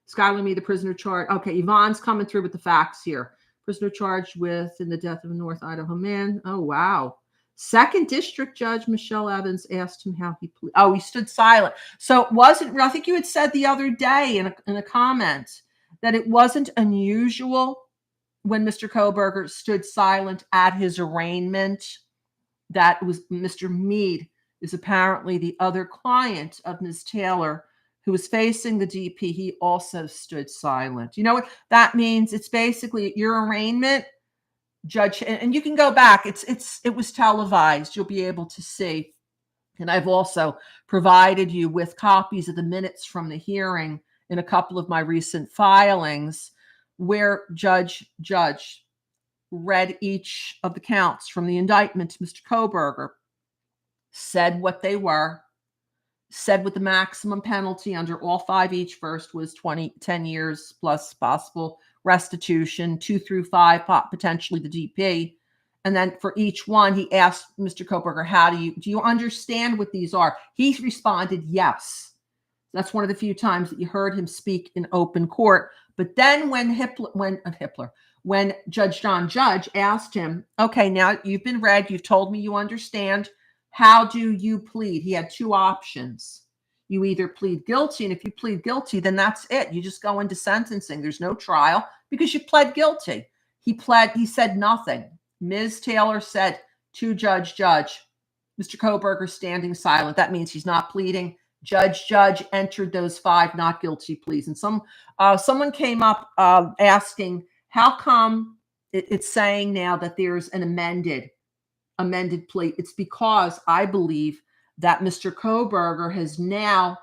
Skylar me, the prisoner charged. Okay, Yvonne's coming through with the facts here. Prisoner charged with in the death of a North Idaho man. Oh, wow. Second District Judge Michelle Evans asked him how he pleaded. Oh, he stood silent. So it wasn't, I think you had said the other day in a comment that it wasn't unusual when Mr. Kohberger stood silent at his arraignment. That was Mr. Mead is apparently the other client of Ms. Taylor who was facing the DP. He also stood silent. You know what that means? It's basically your arraignment, Judge, and you can go back. It was televised. You'll be able to see. And I've also provided you with copies of the minutes from the hearing in a couple of my recent filings where Judge read each of the counts from the indictment to Mr. Kohberger, said what they were, said what the maximum penalty under all five each first was 10 years plus possible restitution, 2 through 5, potentially the DP. And then for each one, he asked Mr. Kohberger, do you understand what these are? He responded, yes. That's one of the few times that you heard him speak in open court. But then when Judge John Judge asked him, okay, now you've been read, you've told me you understand. How do you plead? He had two options. You either plead guilty, and if you plead guilty, then that's it. You just go into sentencing. There's no trial because you pled guilty. He said nothing. Ms. Taylor said to Judge, Mr. Kohberger standing silent. That means he's not pleading. Judge entered those 5 not guilty pleas. And someone came up asking, how come it's saying now that there's an amended plea? It's because I believe that Mr. Kohberger has now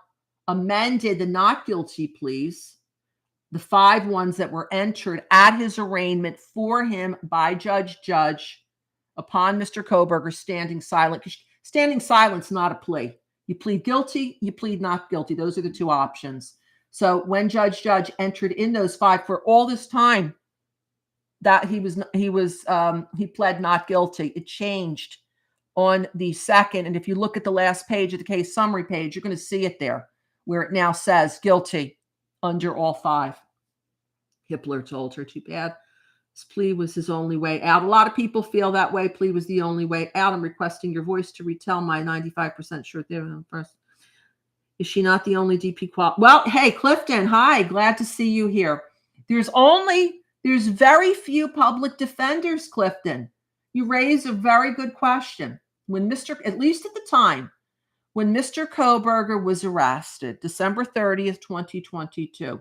amended the not guilty pleas, the 5 ones that were entered at his arraignment for him by Judge upon Mr. Kohberger standing silent. Standing silent's not a plea. You plead guilty, you plead not guilty. Those are the 2 options. So when Judge entered in those 5 for all this time that he pled not guilty, it changed on the 2nd. And if you look at the last page of the case summary page, you're going to see it there where it now says guilty under all 5. Hippler told her, too bad. His plea was his only way out. A lot of people feel that way. Plea was the only way out. I'm requesting your voice to retell my 95% sure there. Is she not the only DP qual? Well, hey, Clifton, hi. Glad to see you here. There's very few public defenders, Clifton. You raise a very good question. At least at the time, when Mr. Kohberger was arrested, December 30th, 2022,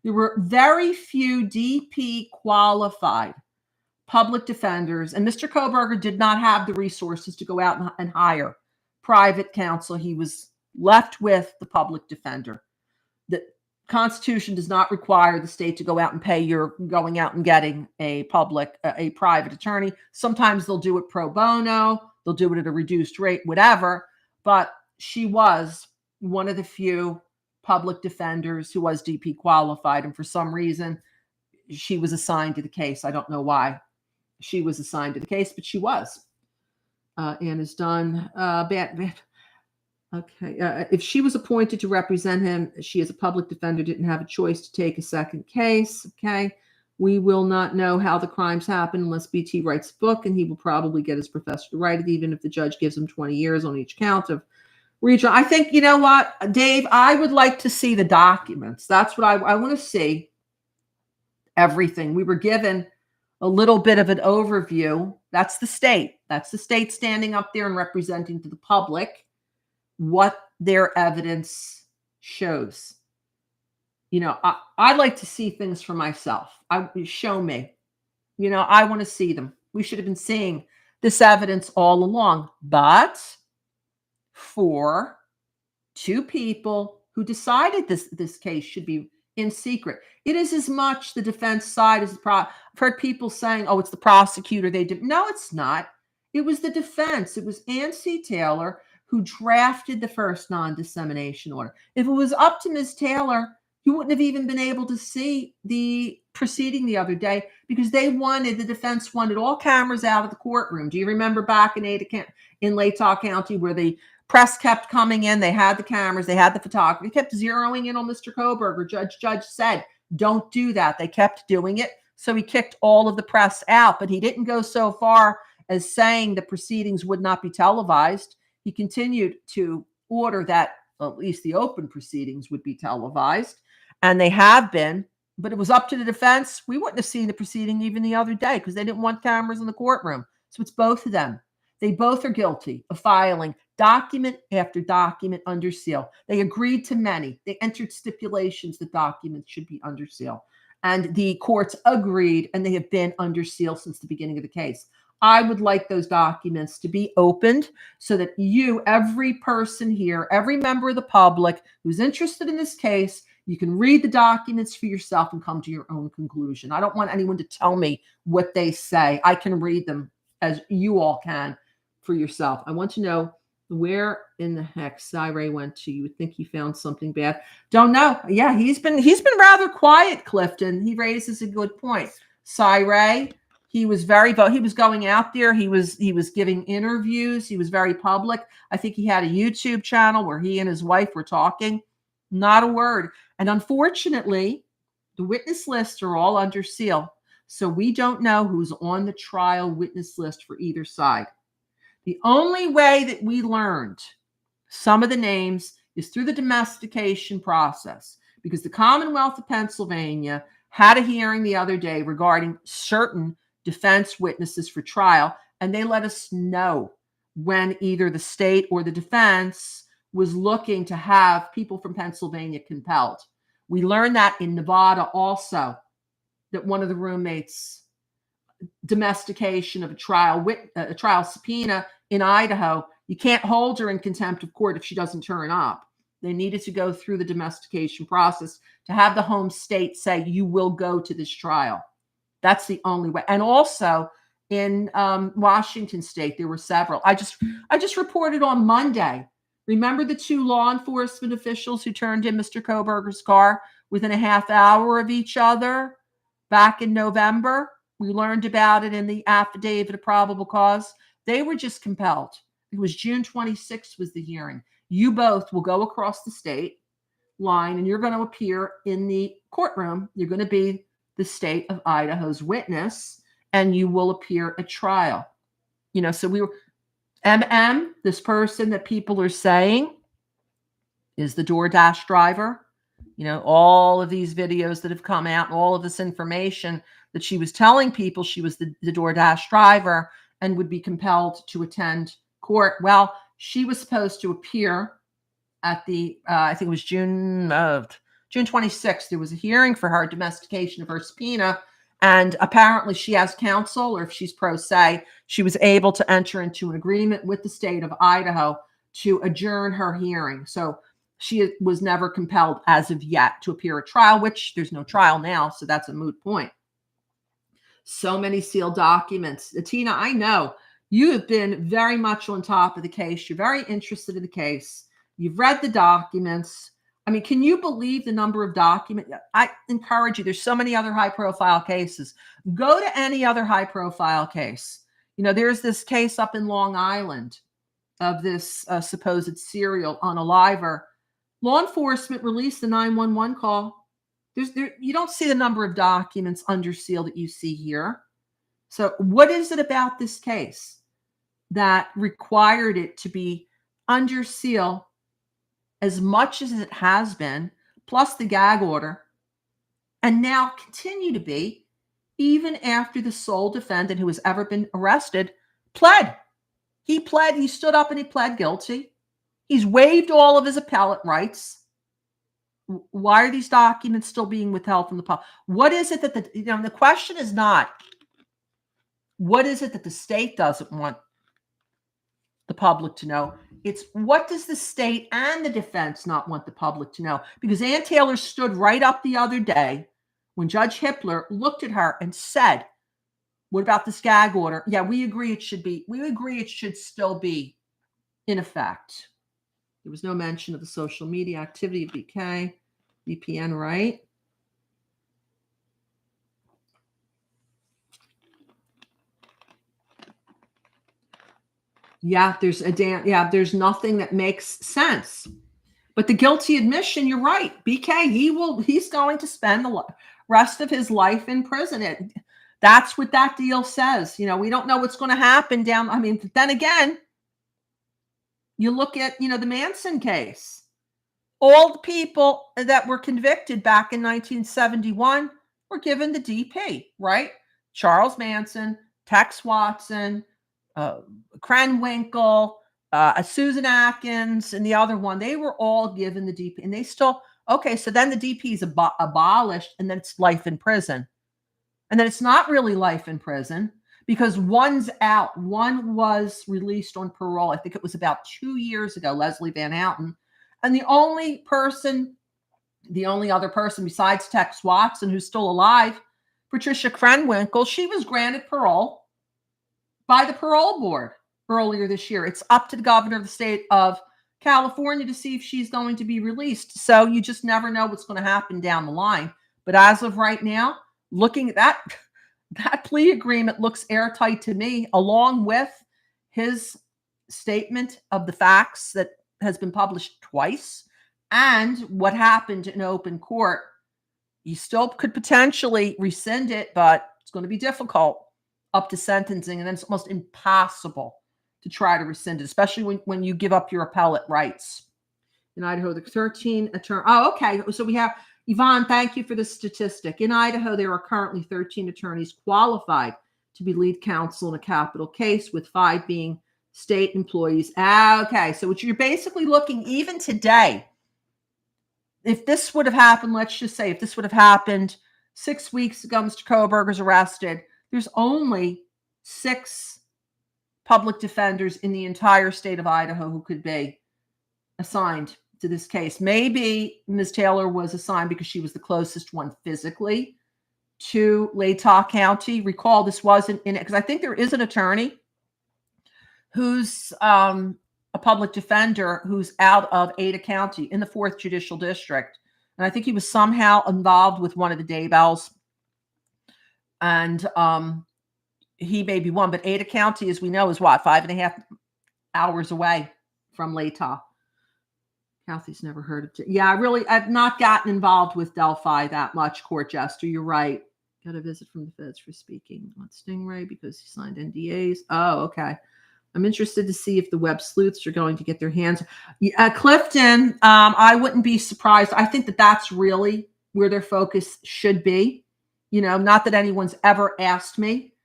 there were very few DP qualified public defenders, and Mr. Kohberger did not have the resources to go out and hire private counsel. He was left with the public defender. The Constitution does not require the state to go out and pay your going out and getting a private attorney. Sometimes they'll do it pro bono, they'll do it at a reduced rate, whatever. But she was one of the few public defenders who was DP qualified, and for some reason she was assigned to the case. I don't know why she was assigned to the case, but she was. And is done. Okay. If she was appointed to represent him, she as a public defender didn't have a choice to take a second case. Okay. We will not know how the crimes happened unless BT writes a book, and he will probably get his professor to write it, even if the judge gives him 20 years on each count of regional. I think, you know what, Dave, I would like to see the documents. That's what I want to see. Everything. We were given a little bit of an overview. That's the state. That's the state standing up there and representing to the public what their evidence shows. You know, I'd like to see things for myself. Show me. You know, I want to see them. We should have been seeing this evidence all along. But for 2 people who decided this case should be in secret, it is as much the defense side as I've heard people saying, oh, it's the prosecutor. They did. No, it's not. It was the defense. It was Ann C. Taylor who drafted the first non-dissemination order. If it was up to Ms. Taylor, you wouldn't have even been able to see the proceeding the other day because the defense wanted all cameras out of the courtroom. Do you remember back in Latah County where the press kept coming in? They had the cameras, they had the photography, kept zeroing in on Mr. Kohberger. Judge said, don't do that. They kept doing it. So he kicked all of the press out, but he didn't go so far as saying the proceedings would not be televised. He continued to order that at least the open proceedings would be televised, and they have been, but it was up to the defense. We wouldn't have seen the proceeding even the other day because they didn't want cameras in the courtroom. So it's both of them. They both are guilty of filing document after document under seal. They agreed to many. They entered stipulations that documents should be under seal. And the courts agreed, and they have been under seal since the beginning of the case. I would like those documents to be opened so that you, every person here, every member of the public who's interested in this case, you can read the documents for yourself and come to your own conclusion. I don't want anyone to tell me what they say. I can read them as you all can for yourself. I want to know where in the heck Cy went to. You would think he found something bad. Don't know. Yeah, he's been rather quiet, Clifton. He raises a good point. Cy, he was he was going out there. He was giving interviews. He was very public. I think he had a YouTube channel where he and his wife were talking. Not a word. And unfortunately, the witness lists are all under seal. So we don't know who's on the trial witness list for either side. The only way that we learned some of the names is through the domestication process, because the Commonwealth of Pennsylvania had a hearing the other day regarding certain defense witnesses for trial, and they let us know when either the state or the defense was looking to have people from Pennsylvania compelled. We learned that in Nevada also, that one of the roommates' domestication of a trial subpoena in Idaho, you can't hold her in contempt of court if she doesn't turn up. They needed to go through the domestication process to have the home state say, you will go to this trial. That's the only way. And also in Washington state, there were several. I just reported on Monday. Remember the 2 law enforcement officials who turned in Mr. Kohberger's car within a half hour of each other back in November? We learned about it in the affidavit of probable cause. They were just compelled. It was June 26th was the hearing. You both will go across the state line and you're going to appear in the courtroom. You're going to be the state of Idaho's witness and you will appear at trial. So we were, this person that people are saying is the DoorDash driver. All of these videos that have come out, all of this information that she was telling people she was the DoorDash driver and would be compelled to attend court. Well, she was supposed to appear at the, I think it was June 26th. There was a hearing for her, domestication of her subpoena. And apparently she has counsel, or if she's pro se, she was able to enter into an agreement with the state of Idaho to adjourn her hearing. So she was never compelled as of yet to appear at trial, which there's no trial now. So that's a moot point. So many sealed documents. Tina, I know you have been very much on top of the case. You're very interested in the case. You've read the documents. I mean, can you believe the number of documents? I encourage you. There's so many other high-profile cases. Go to any other high-profile case. There's this case up in Long Island of this supposed serial unaliver. Law enforcement released the 911 call. You don't see the number of documents under seal that you see here. So what is it about this case that required it to be under seal as much as it has been, plus the gag order, and now continue to be, even after the sole defendant who has ever been arrested pled? He stood up and he pled guilty. He's waived all of his appellate rights. Why are these documents still being withheld from the public? What is it that the question is not, what is it that the state doesn't want the public to know? It's what does the state and the defense not want the public to know? Because Ann Taylor stood right up the other day when Judge Hippler looked at her and said, What about this gag order? Yeah, we agree it should still be in effect. There was no mention of the social media activity of BK, VPN, right? Yeah, there's nothing that makes sense. But the guilty admission, you're right. BK, he's going to spend the rest of his life in prison. That's what that deal says. We don't know what's going to happen down. I mean, then again, you look at, the Manson case. All the people that were convicted back in 1971 were given the DP, right? Charles Manson, Tex Watson, Krenwinkel, Susan Atkins, and the other one, they were all given the DP, and they still, okay, so then the DP is abolished, and then it's life in prison. And then it's not really life in prison because one's out. One was released on parole. I think it was about 2 years ago, Leslie Van Houten. And the only other person besides Tex Watson who's still alive, Patricia Krenwinkel, she was granted parole by the parole board earlier this year. It's up to the governor of the state of California to see if she's going to be released. So you just never know what's going to happen down the line. But as of right now, looking at that plea agreement looks airtight to me, along with his statement of the facts that has been published twice and what happened in open court. You still could potentially rescind it, but it's going to be difficult up to sentencing, and then it's almost impossible to try to rescind it, especially when you give up your appellate rights. In Idaho, the 13 attorneys. Oh, okay. So we have Yvonne, thank you for the statistic. In Idaho, there are currently 13 attorneys qualified to be lead counsel in a capital case, with 5 being state employees. Okay, so what you're basically looking, even today, if this would have happened, let's just say if this would have happened 6 weeks ago, Mr. Kohberger's arrested, there's only 6 public defenders in the entire state of Idaho who could be assigned to this case. Maybe Ms. Taylor was assigned because she was the closest one physically to Latah County. Recall, this wasn't in it, because I think there is an attorney who's a public defender who's out of Ada County in the 4th Judicial District. And I think he was somehow involved with one of the Daybells. And he may be one, but Ada County, as we know, is what, 5.5 hours away from Latah. Kathy's never heard of it. Yeah, I've not gotten involved with Delphi that much, Court Jester. You're right. Got a visit from the feds for speaking on Stingray because he signed NDAs. Oh, okay. I'm interested to see if the web sleuths are going to get their hands. Clifton, I wouldn't be surprised. I think that's really where their focus should be. Not that anyone's ever asked me.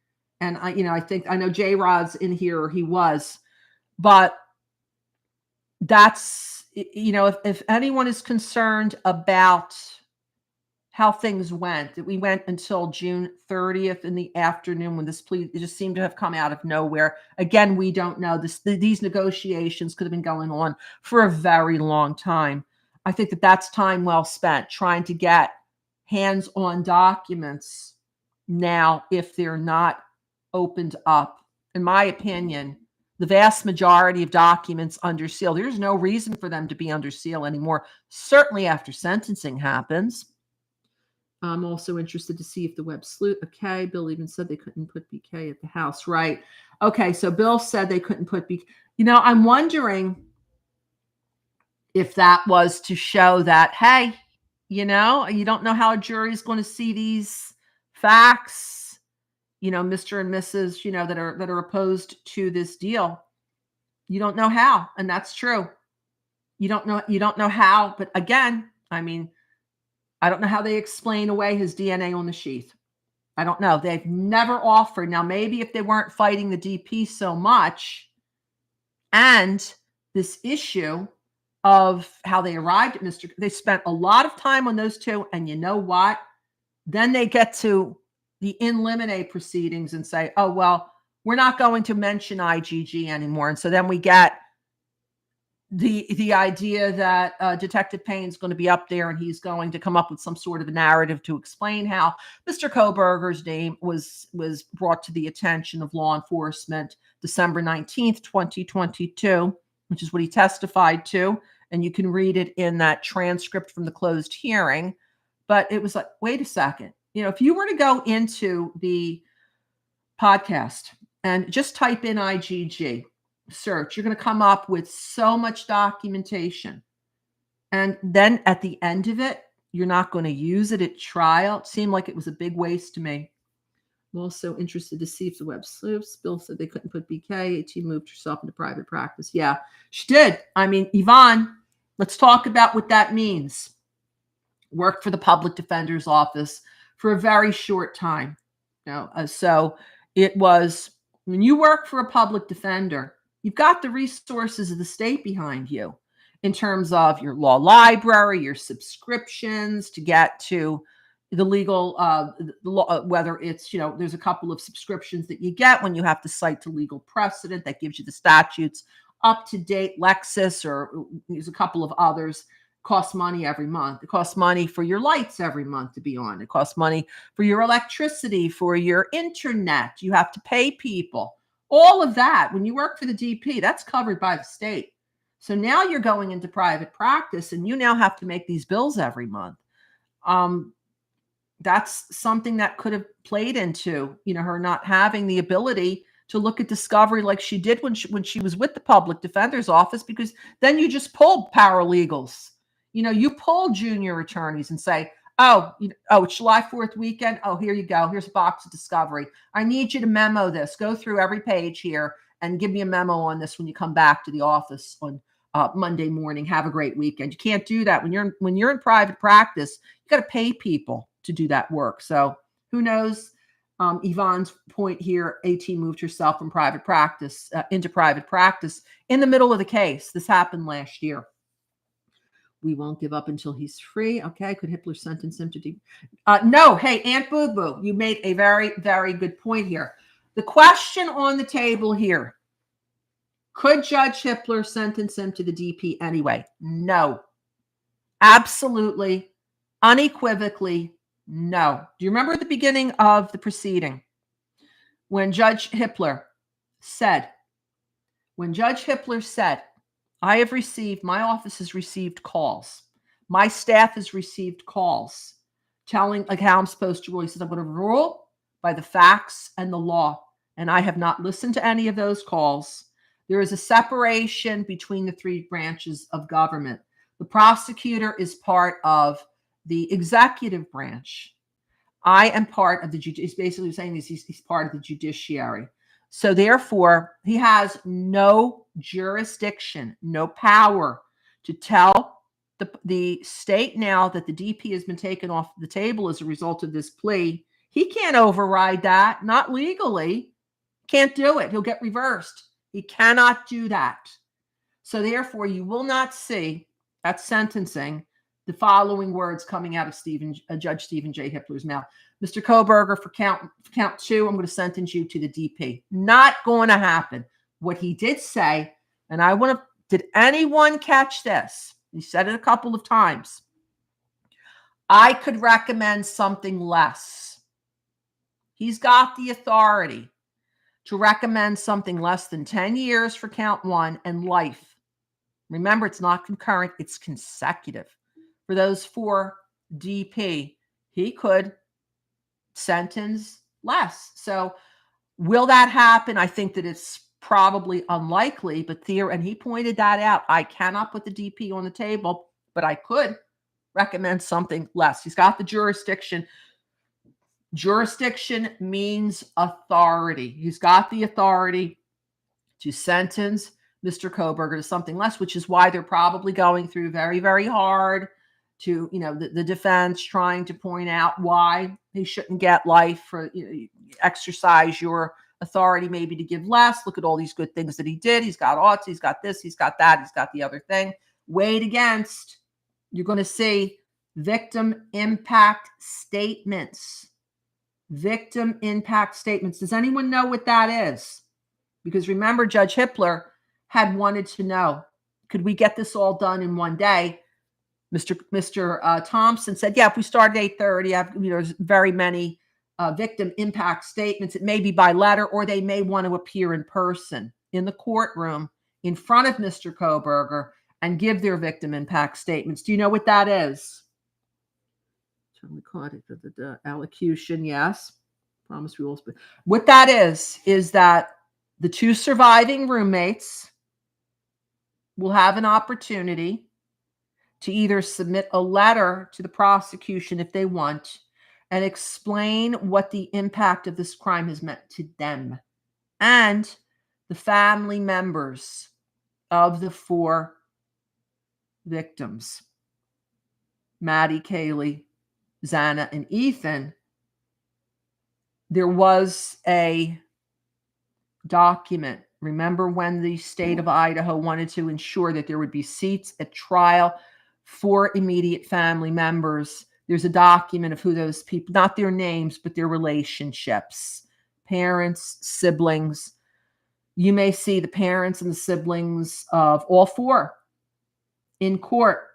And I know J-Rod's in here, or he was, but that's, if anyone is concerned about how things went, that we went until June 30th in the afternoon when this plea, it just seemed to have come out of nowhere. Again, we don't know. These negotiations could have been going on for a very long time. I think that's time well spent trying to get hands on documents now if they're not opened up. In my opinion, the vast majority of documents under seal, there's no reason for them to be under seal anymore, certainly after sentencing happens. I'm also interested to see if the web sleuth, okay, Bill even said they couldn't put BK at the house, right? Okay, so Bill said they couldn't put BK. I'm wondering if that was to show that, hey, you don't know how a jury is going to see these facts, Mr. and Mrs., that are opposed to this deal. You don't know how, and that's true. You don't know how, but again, I don't know how they explain away his DNA on the sheath. I don't know. They've never offered. Now, maybe if they weren't fighting the DP so much, and this issue of how they arrived at they spent a lot of time on those two, and you know what? Then they get to the in limine proceedings and say, oh, well, we're not going to mention IGG anymore. And so then we get the idea that Detective Payne's going to be up there and he's going to come up with some sort of a narrative to explain how Mr. Kohberger's name was brought to the attention of law enforcement December 19th, 2022, which is what he testified to. And you can read it in that transcript from the closed hearing. But it was like, wait a second. If you were to go into the podcast and just type in IGG, search, you're going to come up with so much documentation. And then at the end of it, you're not going to use it at trial. It seemed like it was a big waste to me. I'm also interested to see if the web sleuths. Bill said they couldn't put BK. AT moved herself into private practice. Yeah, she did. I mean, Yvonne, let's talk about what that means. Worked for the public defender's office for a very short time. So it was, when you work for a public defender, you've got the resources of the state behind you in terms of your law library, your subscriptions to get to the legal, whether it's, there's a couple of subscriptions that you get when you have to cite to legal precedent that gives you the statutes up to date. Lexis, or there's a couple of others, costs money every month. It costs money for your lights every month to be on. It costs money for your electricity, for your internet. You have to pay people. All of that, when you work for the DP, that's covered by the state. So now you're going into private practice and you now have to make these bills every month. That's something that could have played into, her not having the ability to look at discovery like she did when she was with the public defender's office, because then you just pulled paralegals. You pull junior attorneys and say, it's July 4th weekend. Oh, here you go. Here's a box of discovery. I need you to memo this. Go through every page here and give me a memo on this when you come back to the office on Monday morning. Have a great weekend. You can't do that when you're in private practice. You got to pay people to do that work. So who knows? Yvonne's point here, AT moved herself from private practice into private practice in the middle of the case. This happened last year. We won't give up until he's free. Okay. Could Hippler sentence him to deep? No. Hey, Aunt Boo Boo, you made a very, very good point here. The question on the table here, could Judge Hippler sentence him to the DP anyway? No. Absolutely, unequivocally, no. Do you remember at the beginning of the proceeding when Judge Hippler said, my office has received calls. My staff has received calls telling how I'm supposed to rule. He says, I'm going to rule by the facts and the law. And I have not listened to any of those calls. There is a separation between the three branches of government. The prosecutor is part of the executive branch. I am part of the judiciary. He's basically saying he's part of the judiciary. So therefore, he has no jurisdiction, no power to tell the state now that the DP has been taken off the table as a result of this plea. He can't override that, not legally. Can't do it. He'll get reversed. He cannot do that. So therefore, you will not see at sentencing the following words coming out of Judge Stephen J. Hippler's mouth. Mr. Kohberger, for count 2, I'm going to sentence you to the DP. Not going to happen. What he did say, and did anyone catch this? He said it a couple of times. I could recommend something less. He's got the authority to recommend something less than 10 years for count 1 and life. Remember, it's not concurrent, it's consecutive. For those 4 DP, he could sentence less. So will that happen? I think that it's probably unlikely, but and he pointed that out. I cannot put the DP on the table, but I could recommend something less. He's got the jurisdiction. Jurisdiction means authority. He's got the authority to sentence Mr. Kohberger to something less, which is why they're probably going through very, very hard to, the defense trying to point out why he shouldn't get life, for exercise your authority maybe to give less. Look at all these good things that he did. He's got aughts, he's got this, he's got that, he's got the other thing. Weighed against, you're going to see victim impact statements. Victim impact statements. Does anyone know what that is? Because remember, Judge Hippler had wanted to know, could we get this all done in one day? Mr. Thompson said, yeah, if we start at 8:30, there's very many victim impact statements. It may be by letter, or they may want to appear in person in the courtroom in front of Mr. Kohberger and give their victim impact statements. Do you know what that is? We caught it, the allocution, yes. Promise rules. But what that is that the two surviving roommates will have an opportunity to either submit a letter to the prosecution if they want and explain what the impact of this crime has meant to them and the family members of the four victims, Maddie, Kaylee, Xana, and Ethan. There was a document. Remember when the state of Idaho wanted to ensure that there would be seats at trial for immediate family members? There's a document of who those people, not their names, but their relationships, parents, siblings. You may see the parents and the siblings of all four in court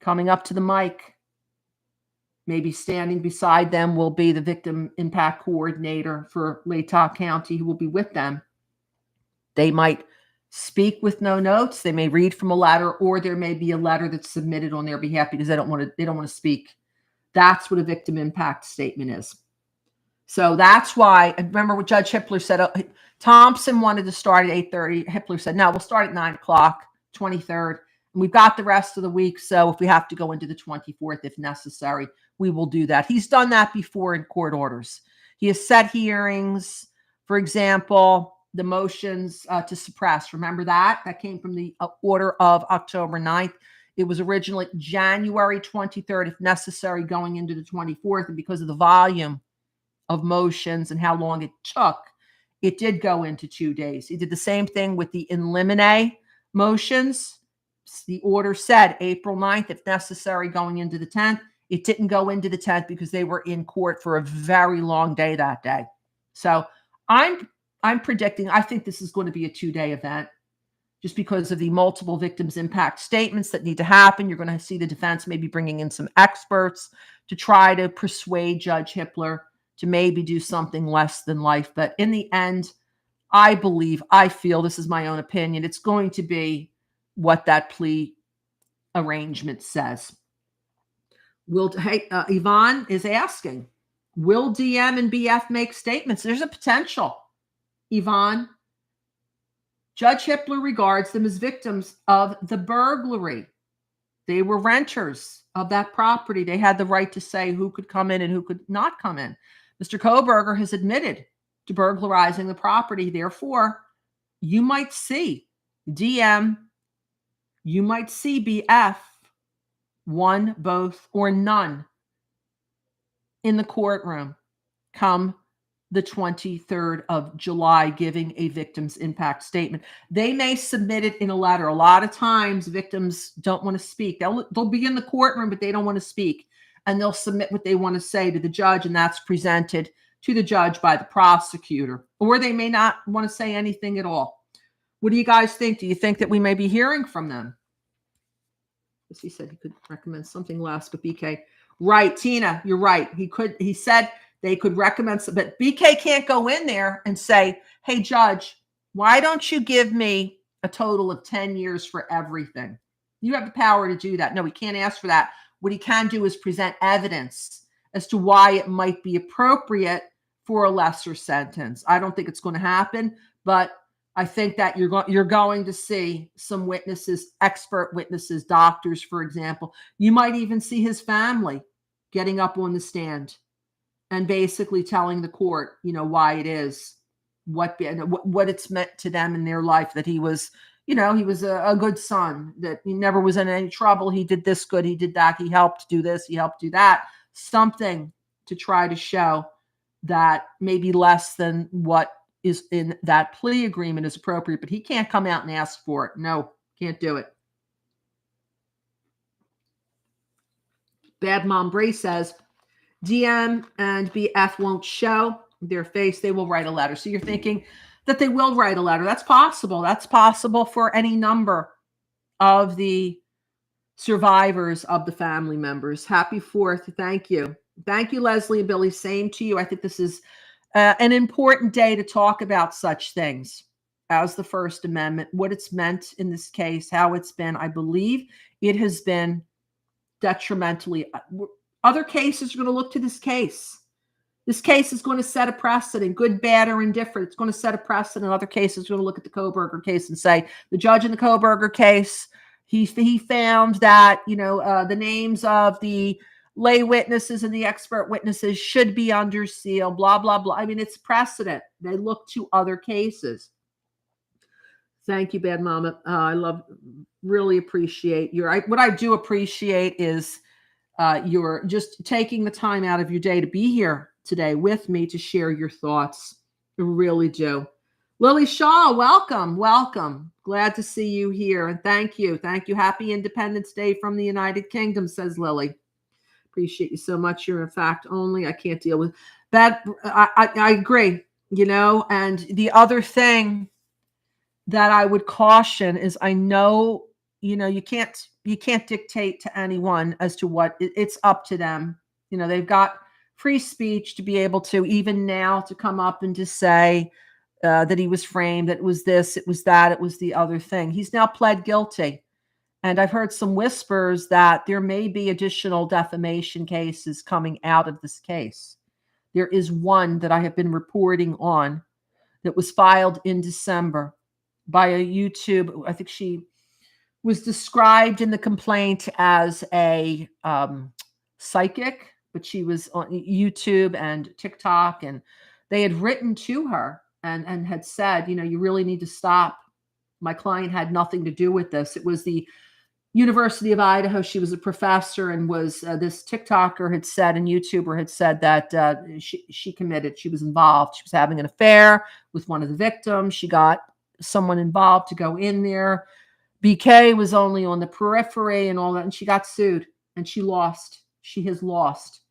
coming up to the mic. Maybe standing beside them will be the victim impact coordinator for Latah County who will be with them. They might speak with no notes. They may read from a letter, or there may be a letter that's submitted on their behalf because they don't want to speak. That's what a victim impact statement is. So that's why, I remember what Judge Hippler said. Thompson wanted to start at 8:30. Hippler said, no, we'll start at 9 o'clock, 23rd. And we've got the rest of the week. So if we have to go into the 24th, if necessary, we will do that. He's done that before in court orders. He has set hearings. For example, the motions to suppress. Remember that? That came from the order of October 9th. It was originally January 23rd, if necessary, going into the 24th. And because of the volume of motions and how long it took, it did go into 2 days. He did the same thing with the in limine motions. The order said April 9th, if necessary, going into the 10th. It didn't go into the 10th because they were in court for a very long day that day. So I'm predicting, I think this is going to be a 2-day event just because of the multiple victims impact statements that need to happen. You're going to see the defense maybe bringing in some experts to try to persuade Judge Hippler to maybe do something less than life. But in the end, I feel, this is my own opinion, it's going to be what that plea arrangement says. Yvonne is asking, will DM and BF make statements? There's a potential, Yvonne. Judge Hippler regards them as victims of the burglary. They were renters of that property. They had the right to say who could come in and who could not come in. Mr. Kohberger has admitted to burglarizing the property. Therefore, you might see DM, you might see BF, one, both, or none in the courtroom come the 23rd of July giving a victim's impact statement. They may submit it in a letter. A lot of times victims don't want to speak. They'll be in the courtroom, but they don't want to speak. And they'll submit what they want to say to the judge, and that's presented to the judge by the prosecutor. Or they may not want to say anything at all. What do you guys think? Do you think that we may be hearing from them? He said he could recommend something less, but BK. Right, Tina, you're right. He said they could recommend some, but BK can't go in there and say, hey, judge, why don't you give me a total of 10 years for everything? You have the power to do that. No, he can't ask for that. What he can do is present evidence as to why it might be appropriate for a lesser sentence. I don't think it's going to happen, but I think that you're going to see some witnesses, expert witnesses, doctors, for example. You might even see his family getting up on the stand and basically telling the court, why it is, what it's meant to them in their life, that he was, he was a good son, that he never was in any trouble. He did this good. He did that. He helped do this. He helped do that. Something to try to show that maybe less than what is in that plea agreement is appropriate, but he can't come out and ask for it. No, can't do it. Bad Mom Bray says, DM and BF won't show their face. They will write a letter. So you're thinking that they will write a letter. That's possible. That's possible for any number of the survivors, of the family members. Happy 4th. Thank you. Thank you, Leslie and Billy. Same to you. I think this is an important day to talk about such things as the First Amendment, what it's meant in this case, how it's been. I believe it has been detrimentally. Other cases are going to look to this case. This case is going to set a precedent, good, bad, or indifferent. It's going to set a precedent. Other cases are going to look at the Kohberger case and say, the judge in the Kohberger case, he found that, the names of the lay witnesses and the expert witnesses should be under seal, blah, blah, blah. I mean, it's precedent. They look to other cases. Thank you, Bad Mama. Really appreciate what I do appreciate is you're just taking the time out of your day to be here today with me to share your thoughts. I really do. Lily Shaw, welcome. Glad to see you here. And thank you. Happy Independence Day from the United Kingdom, says Lily. Appreciate you so much. You're a fact only. I can't deal with that. I agree, and the other thing that I would caution is I know, you can't dictate to anyone as to what it's up to them. They've got free speech to be able to, even now, to come up and to say that he was framed, that it was this, it was that, it was the other thing. He's now pled guilty. And I've heard some whispers that there may be additional defamation cases coming out of this case. There is one that I have been reporting on that was filed in December by a YouTube. I think she was described in the complaint as a psychic, but she was on YouTube and TikTok, and they had written to her and had said, you really need to stop. My client had nothing to do with this. It was the University of Idaho. She was a professor, and was this TikToker had said, and YouTuber had said that she committed, she was involved. She was having an affair with one of the victims. She got someone involved to go in there. BK was only on the periphery and all that, and she got sued, and she lost. She has lost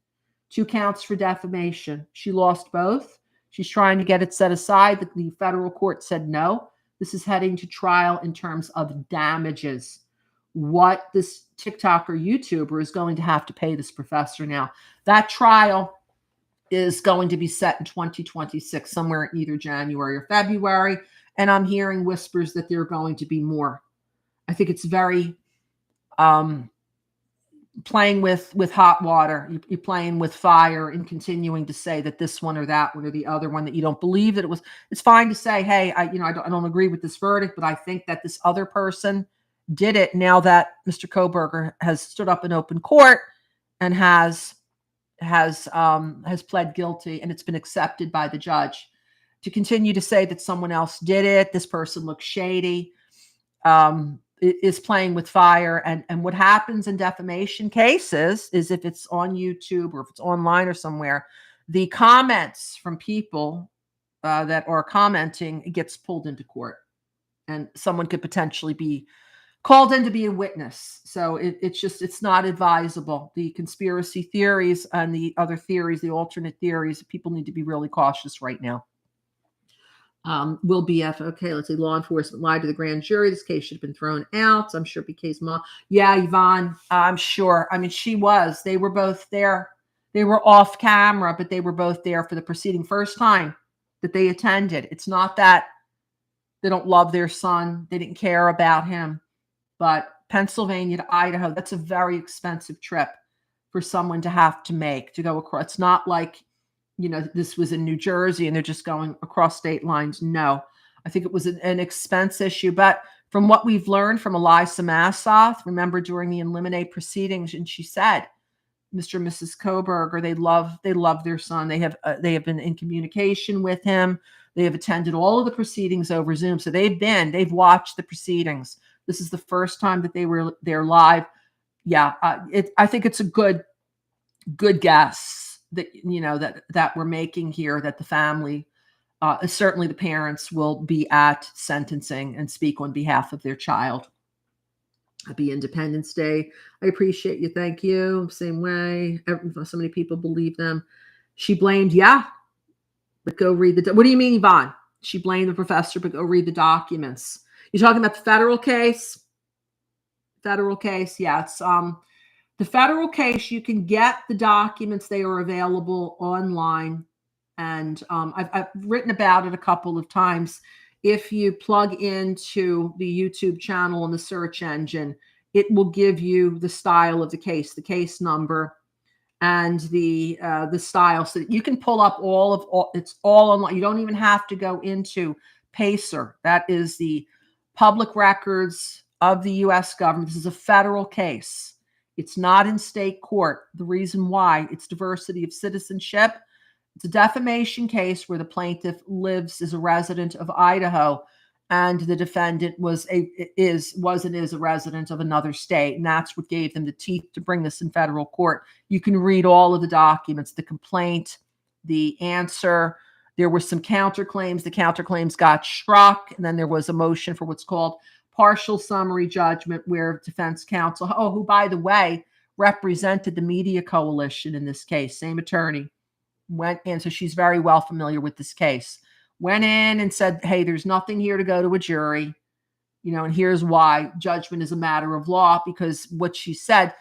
2 counts for defamation. She lost both. She's trying to get it set aside. The federal court said no. This is heading to trial in terms of damages. What this TikToker YouTuber is going to have to pay this professor now. That trial is going to be set in 2026, somewhere in either January or February. And I'm hearing whispers that there are going to be more. I think it's very playing with hot water. You're playing with fire and continuing to say that this one or that one or the other one, that you don't believe that it was. It's fine to say, hey, I don't agree with this verdict, but I think that this other person did it. Now that Mr. Kohberger has stood up in open court and has pled guilty, and it's been accepted by the judge, to continue to say that someone else did it, this person looks shady, is playing with fire. And what happens in defamation cases is, if it's on YouTube or if it's online or somewhere, the comments from people that are commenting, it gets pulled into court, and someone could potentially be called in to be a witness. So it's not advisable. The conspiracy theories and the other theories, the alternate theories, people need to be really cautious right now. Will BF, okay, let's see, law enforcement lied to the grand jury. This case should have been thrown out. I'm sure BK's mom. Yeah, Yvonne, I'm sure. I mean, they were both there. They were off camera, but they were both there for the proceeding. First time that they attended. It's not that they don't love their son. They didn't care about him. But Pennsylvania to Idaho, that's a very expensive trip for someone to have to make, to go across. It's not like, this was in New Jersey and they're just going across state lines. No, I think it was an expense issue. But from what we've learned from Elisa Massoth, remember during the Eliminate proceedings, and she said, Mr. and Mrs. Kohberger, they love their son. They have been in communication with him. They have attended all of the proceedings over Zoom. So they've watched the proceedings. This is the first time that they were there live. Yeah, I think it's a good guess that that we're making here, that the family, certainly the parents, will be at sentencing and speak on behalf of their child. Happy Independence Day. I appreciate you. Thank you. Same way. So many people believe them. She blamed, yeah, but go read what do you mean, Yvonne? She blamed the professor, but go read the documents. You're talking about the federal case? Federal case. Yeah, it's the federal case. You can get the documents. They are available online. And I've written about it a couple of times. If you plug into the YouTube channel in the search engine, it will give you the style of the case number, and the style, so that you can pull up it's all online. You don't even have to go into Pacer. That is the public records of the U.S. government. This is a federal case. It's not in state court. The reason why, it's diversity of citizenship. It's a defamation case where the plaintiff lives as a resident of Idaho, and the defendant was and is a resident of another state. And that's what gave them the teeth to bring this in federal court. You can read all of the documents, the complaint, the answer. There were some counterclaims. The counterclaims got struck. And then there was a motion for what's called partial summary judgment, where defense counsel, who, by the way, represented the media coalition in this case, same attorney, went in. So she's very well familiar with this case. Went in and said, hey, there's nothing here to go to a jury, and here's why. Judgment is a matter of law, because what she said,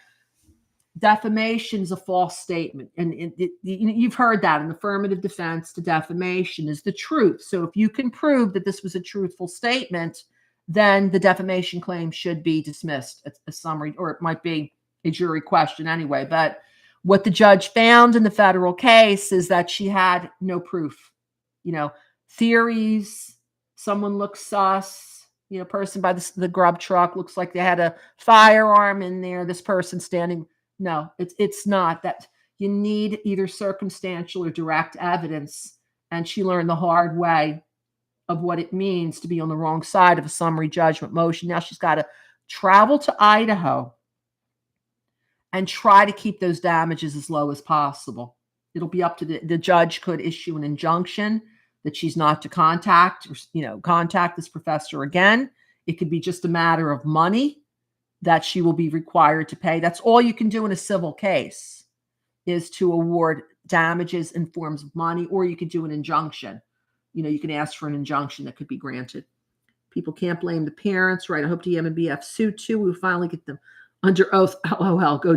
defamation is a false statement. And you've heard that an affirmative defense to defamation is the truth. So if you can prove that this was a truthful statement, then the defamation claim should be dismissed. It's a summary, or it might be a jury question anyway. But what the judge found in the federal case is that she had no proof. Theories, someone looks sus, person by the grub truck looks like they had a firearm in there, this person standing. No, it's not that. You need either circumstantial or direct evidence. And she learned the hard way of what it means to be on the wrong side of a summary judgment motion. Now she's got to travel to Idaho and try to keep those damages as low as possible. It'll be up to the judge. Could issue an injunction that she's not to contact this professor again. It could be just a matter of money that she will be required to pay. That's all you can do in a civil case, is to award damages in forms of money, or you could do an injunction. You can ask for an injunction that could be granted. People can't blame the parents, right? I hope the MNBF suit too. We'll finally get them under oath. LOL. Go.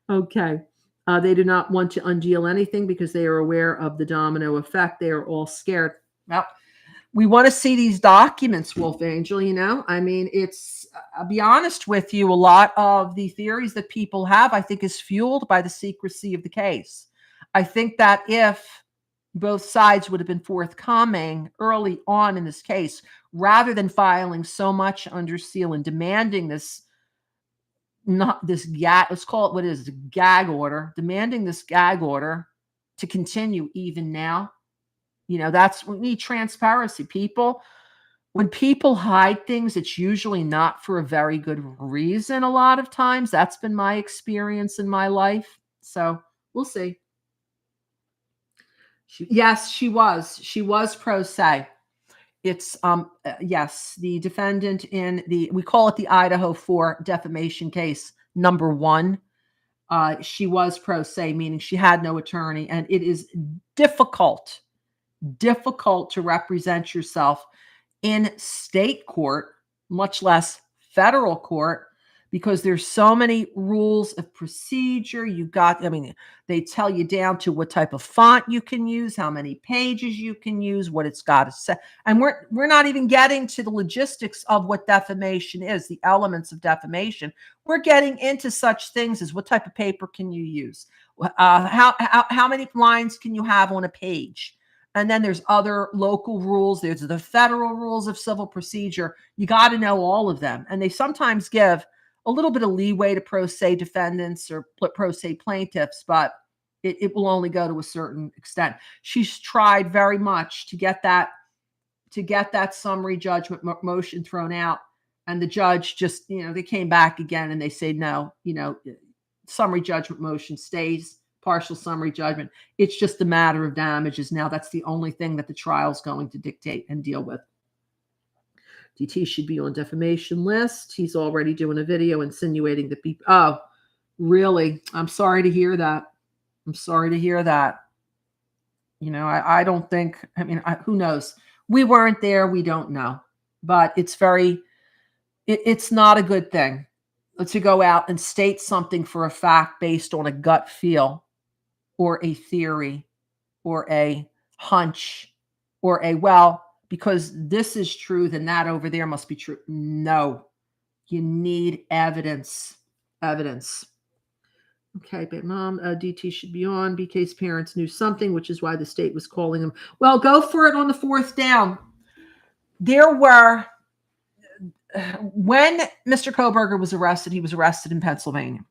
Okay. They do not want to undeal anything because they are aware of the domino effect. They are all scared. Well, we want to see these documents, Wolf Angel. I'll be honest with you, a lot of the theories that people have, I think, is fueled by the secrecy of the case. I think that if both sides would have been forthcoming early on in this case, rather than filing so much under seal and demanding let's call it what it is, the gag order, demanding this gag order to continue even now. That's, we need transparency. When people hide things, it's usually not for a very good reason. A lot of times, that's been my experience in my life. So we'll see. She was pro se. It's yes, the defendant in we call it the Idaho 4 defamation case number 1. She was pro se, meaning she had no attorney, and it is difficult to represent yourself in state court, much less federal court, because there's so many rules of procedure. They tell you down to what type of font you can use, how many pages you can use, what it's got to say. And we're not even getting to the logistics of what defamation is, the elements of defamation. We're getting into such things as what type of paper can you use? How many lines can you have on a page? And then there's other local rules. There's the federal rules of civil procedure. You got to know all of them. And they sometimes give a little bit of leeway to pro se defendants or pro se plaintiffs, but it will only go to a certain extent. She's tried very much to get that summary judgment motion thrown out, and the judge just, they came back again and they say, no, summary judgment motion stays, partial summary judgment. It's just a matter of damages. Now that's the only thing that the trial's going to dictate and deal with. DT should be on defamation list. He's already doing a video insinuating that people. Oh, really? I'm sorry to hear that. I don't think, who knows? We weren't there. We don't know. But it's very, It's not a good thing to go out and state something for a fact based on a gut feel or a theory or a hunch or a, well, because this is true, then that over there must be true. No, you need evidence. Evidence. Okay, but mom, DT should be on. BK's parents knew something, which is why the state was calling him. Well, go for it on the fourth down. There were, when Mr. Kohberger was arrested, he was arrested in Pennsylvania.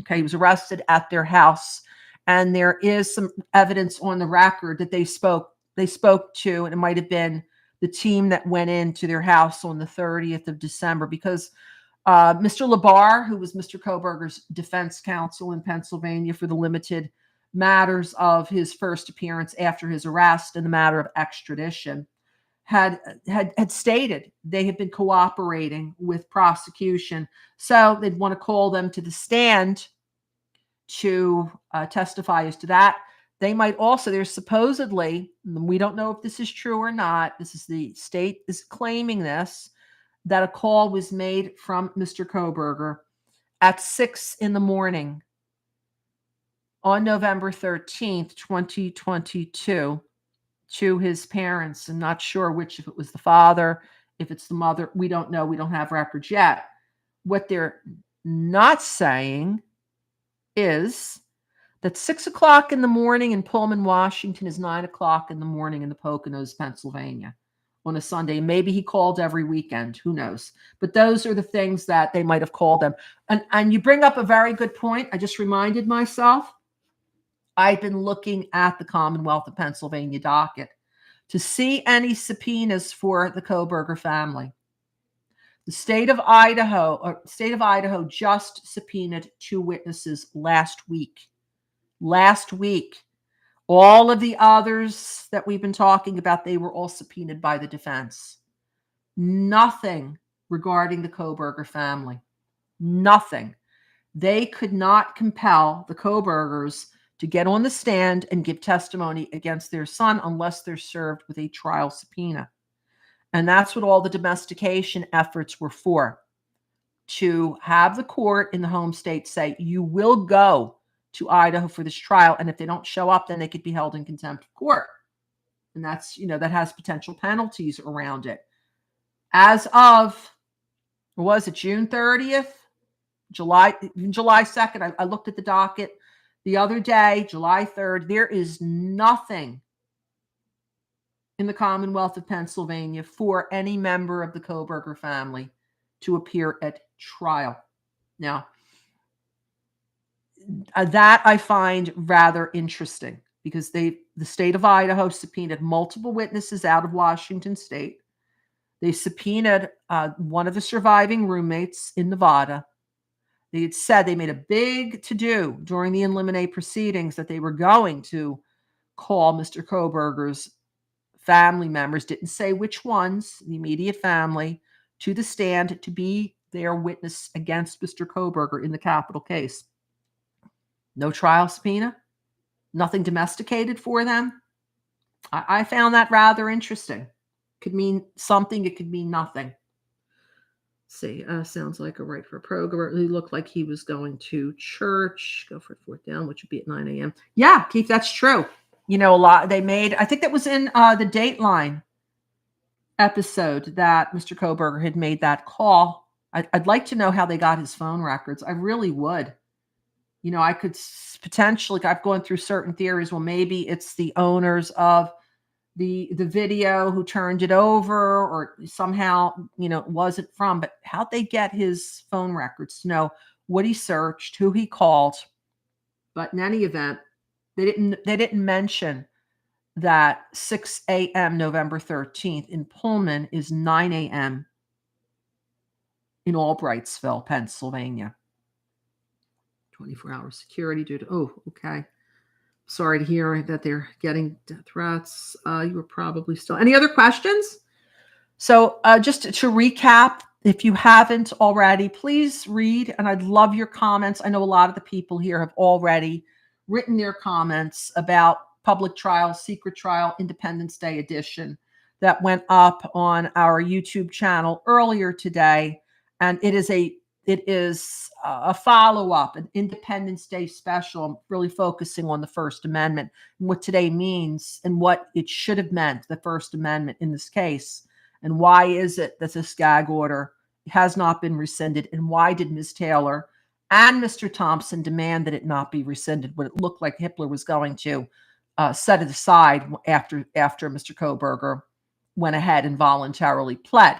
Okay, he was arrested at their house. And there is some evidence on the record that they spoke to, and it might have been the team that went into their house on the 30th of December, because Mr. Labar, who was Mr. Kohberger's defense counsel in Pennsylvania for the limited matters of his first appearance after his arrest and the matter of extradition, had stated they had been cooperating with prosecution. So they'd want to call them to the stand to testify as to that. They might also, there's supposedly, we don't know if this is true or not, this is the state is claiming this, that a call was made from Mr. Kohberger at 6 a.m. on November 13th, 2022, to his parents. I'm not sure which, if it was the father, if it's the mother. We don't know. We don't have records yet. What they're not saying is that 6 o'clock in the morning in Pullman, Washington is 9 o'clock in the morning in the Poconos, Pennsylvania on a Sunday. Maybe he called every weekend. Who knows? But those are the things that they might have called them. And you bring up a very good point. I just reminded myself, I've been looking at the Commonwealth of Pennsylvania docket to see any subpoenas for the Kohberger family. The state of Idaho just subpoenaed 2 witnesses last week. All of the others that we've been talking about, they were all subpoenaed by the defense. Nothing regarding the Kohberger family. Nothing. They could not compel the Kohbergers to get on the stand and give testimony against their son unless they're served with a trial subpoena. And that's what all the domestication efforts were for, to have the court in the home state say, you will go to Idaho for this trial. And if they don't show up, then they could be held in contempt of court. And that's, that has potential penalties around it. As of, was it June 30th? July 2nd, I looked at the docket the other day, July 3rd, there is nothing in the Commonwealth of Pennsylvania for any member of the Kohberger family to appear at trial. Now, that I find rather interesting, because the state of Idaho subpoenaed multiple witnesses out of Washington state. They subpoenaed one of the surviving roommates in Nevada. They had said, they made a big to-do during the in limine proceedings that they were going to call Mr. Kohberger's family members, didn't say which ones, the immediate family, to the stand to be their witness against Mr. Kohberger in the capital case. No trial subpoena, nothing domesticated for them. I found that rather interesting. Could mean something, it could mean nothing. See, sounds like a right for a program. He looked like he was going to church. Go for it, fourth down, which would be at 9 a.m. Yeah, Keith, that's true. A lot they made. I think that was in the Dateline episode that Mr. Kohberger had made that call. I'd like to know how they got his phone records. I really would. I could potentially, I've gone through certain theories. Well, maybe it's the owners of the video who turned it over, or somehow, it wasn't from, but how'd they get his phone records to know what he searched, who he called? But in any event, they didn't mention that 6 a.m. November 13th in Pullman is 9 a.m. in Albrightsville, Pennsylvania. 24-hour security due to, okay. Sorry to hear that they're getting death threats. You were probably still. Any other questions? So just to recap, if you haven't already, please read, and I'd love your comments. I know a lot of the people here have already written their comments about Public Trial, Secret Trial, Independence Day edition that went up on our YouTube channel earlier today. And it is a follow-up, an Independence Day special, really focusing on the First Amendment and what today means and what it should have meant, the First Amendment in this case, and why is it that this gag order has not been rescinded, and why did Ms. Taylor and Mr. Thompson demand that it not be rescinded when it looked like Hippler was going to set it aside after Mr. Kohberger went ahead and voluntarily pled.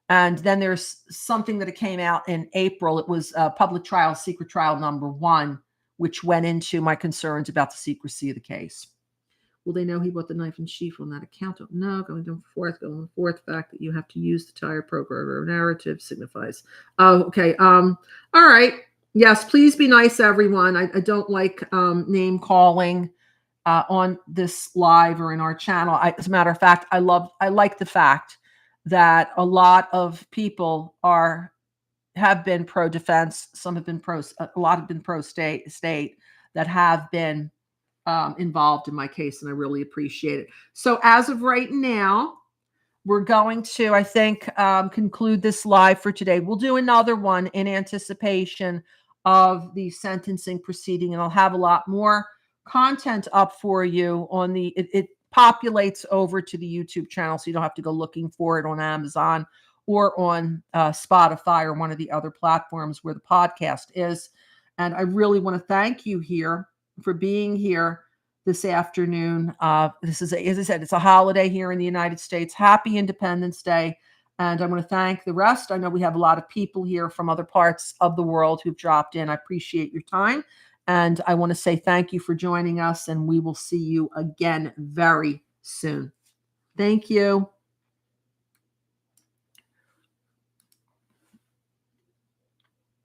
And then there's something that came out in April. It was public trial, secret trial number 1, which went into my concerns about the secrecy of the case. Will they know he bought the knife and sheath on that account? No, going on forth, fact that you have to use the tire program narrative signifies. Oh, okay. All right. Yes, please be nice, everyone. I don't like name calling on this live or in our channel. As a matter of fact, I like the fact that a lot of people have been pro-defense. Some have been a lot have been pro-state that have been involved in my case, and I really appreciate it. So as of right now, we're going to, I think, conclude this live for today. We'll do another one in anticipation of the sentencing proceeding, and I'll have a lot more content up for you on it populates over to the YouTube channel, so you don't have to go looking for it on Amazon or on Spotify or one of the other platforms where the podcast is. And I really want to thank you here for being here this afternoon. This is, as I said, it's a holiday here in the United States. Happy Independence Day. And I want to thank the rest. I know we have a lot of people here from other parts of the world who've dropped in. I appreciate your time. And I want to say thank you for joining us, and we will see you again very soon. Thank you.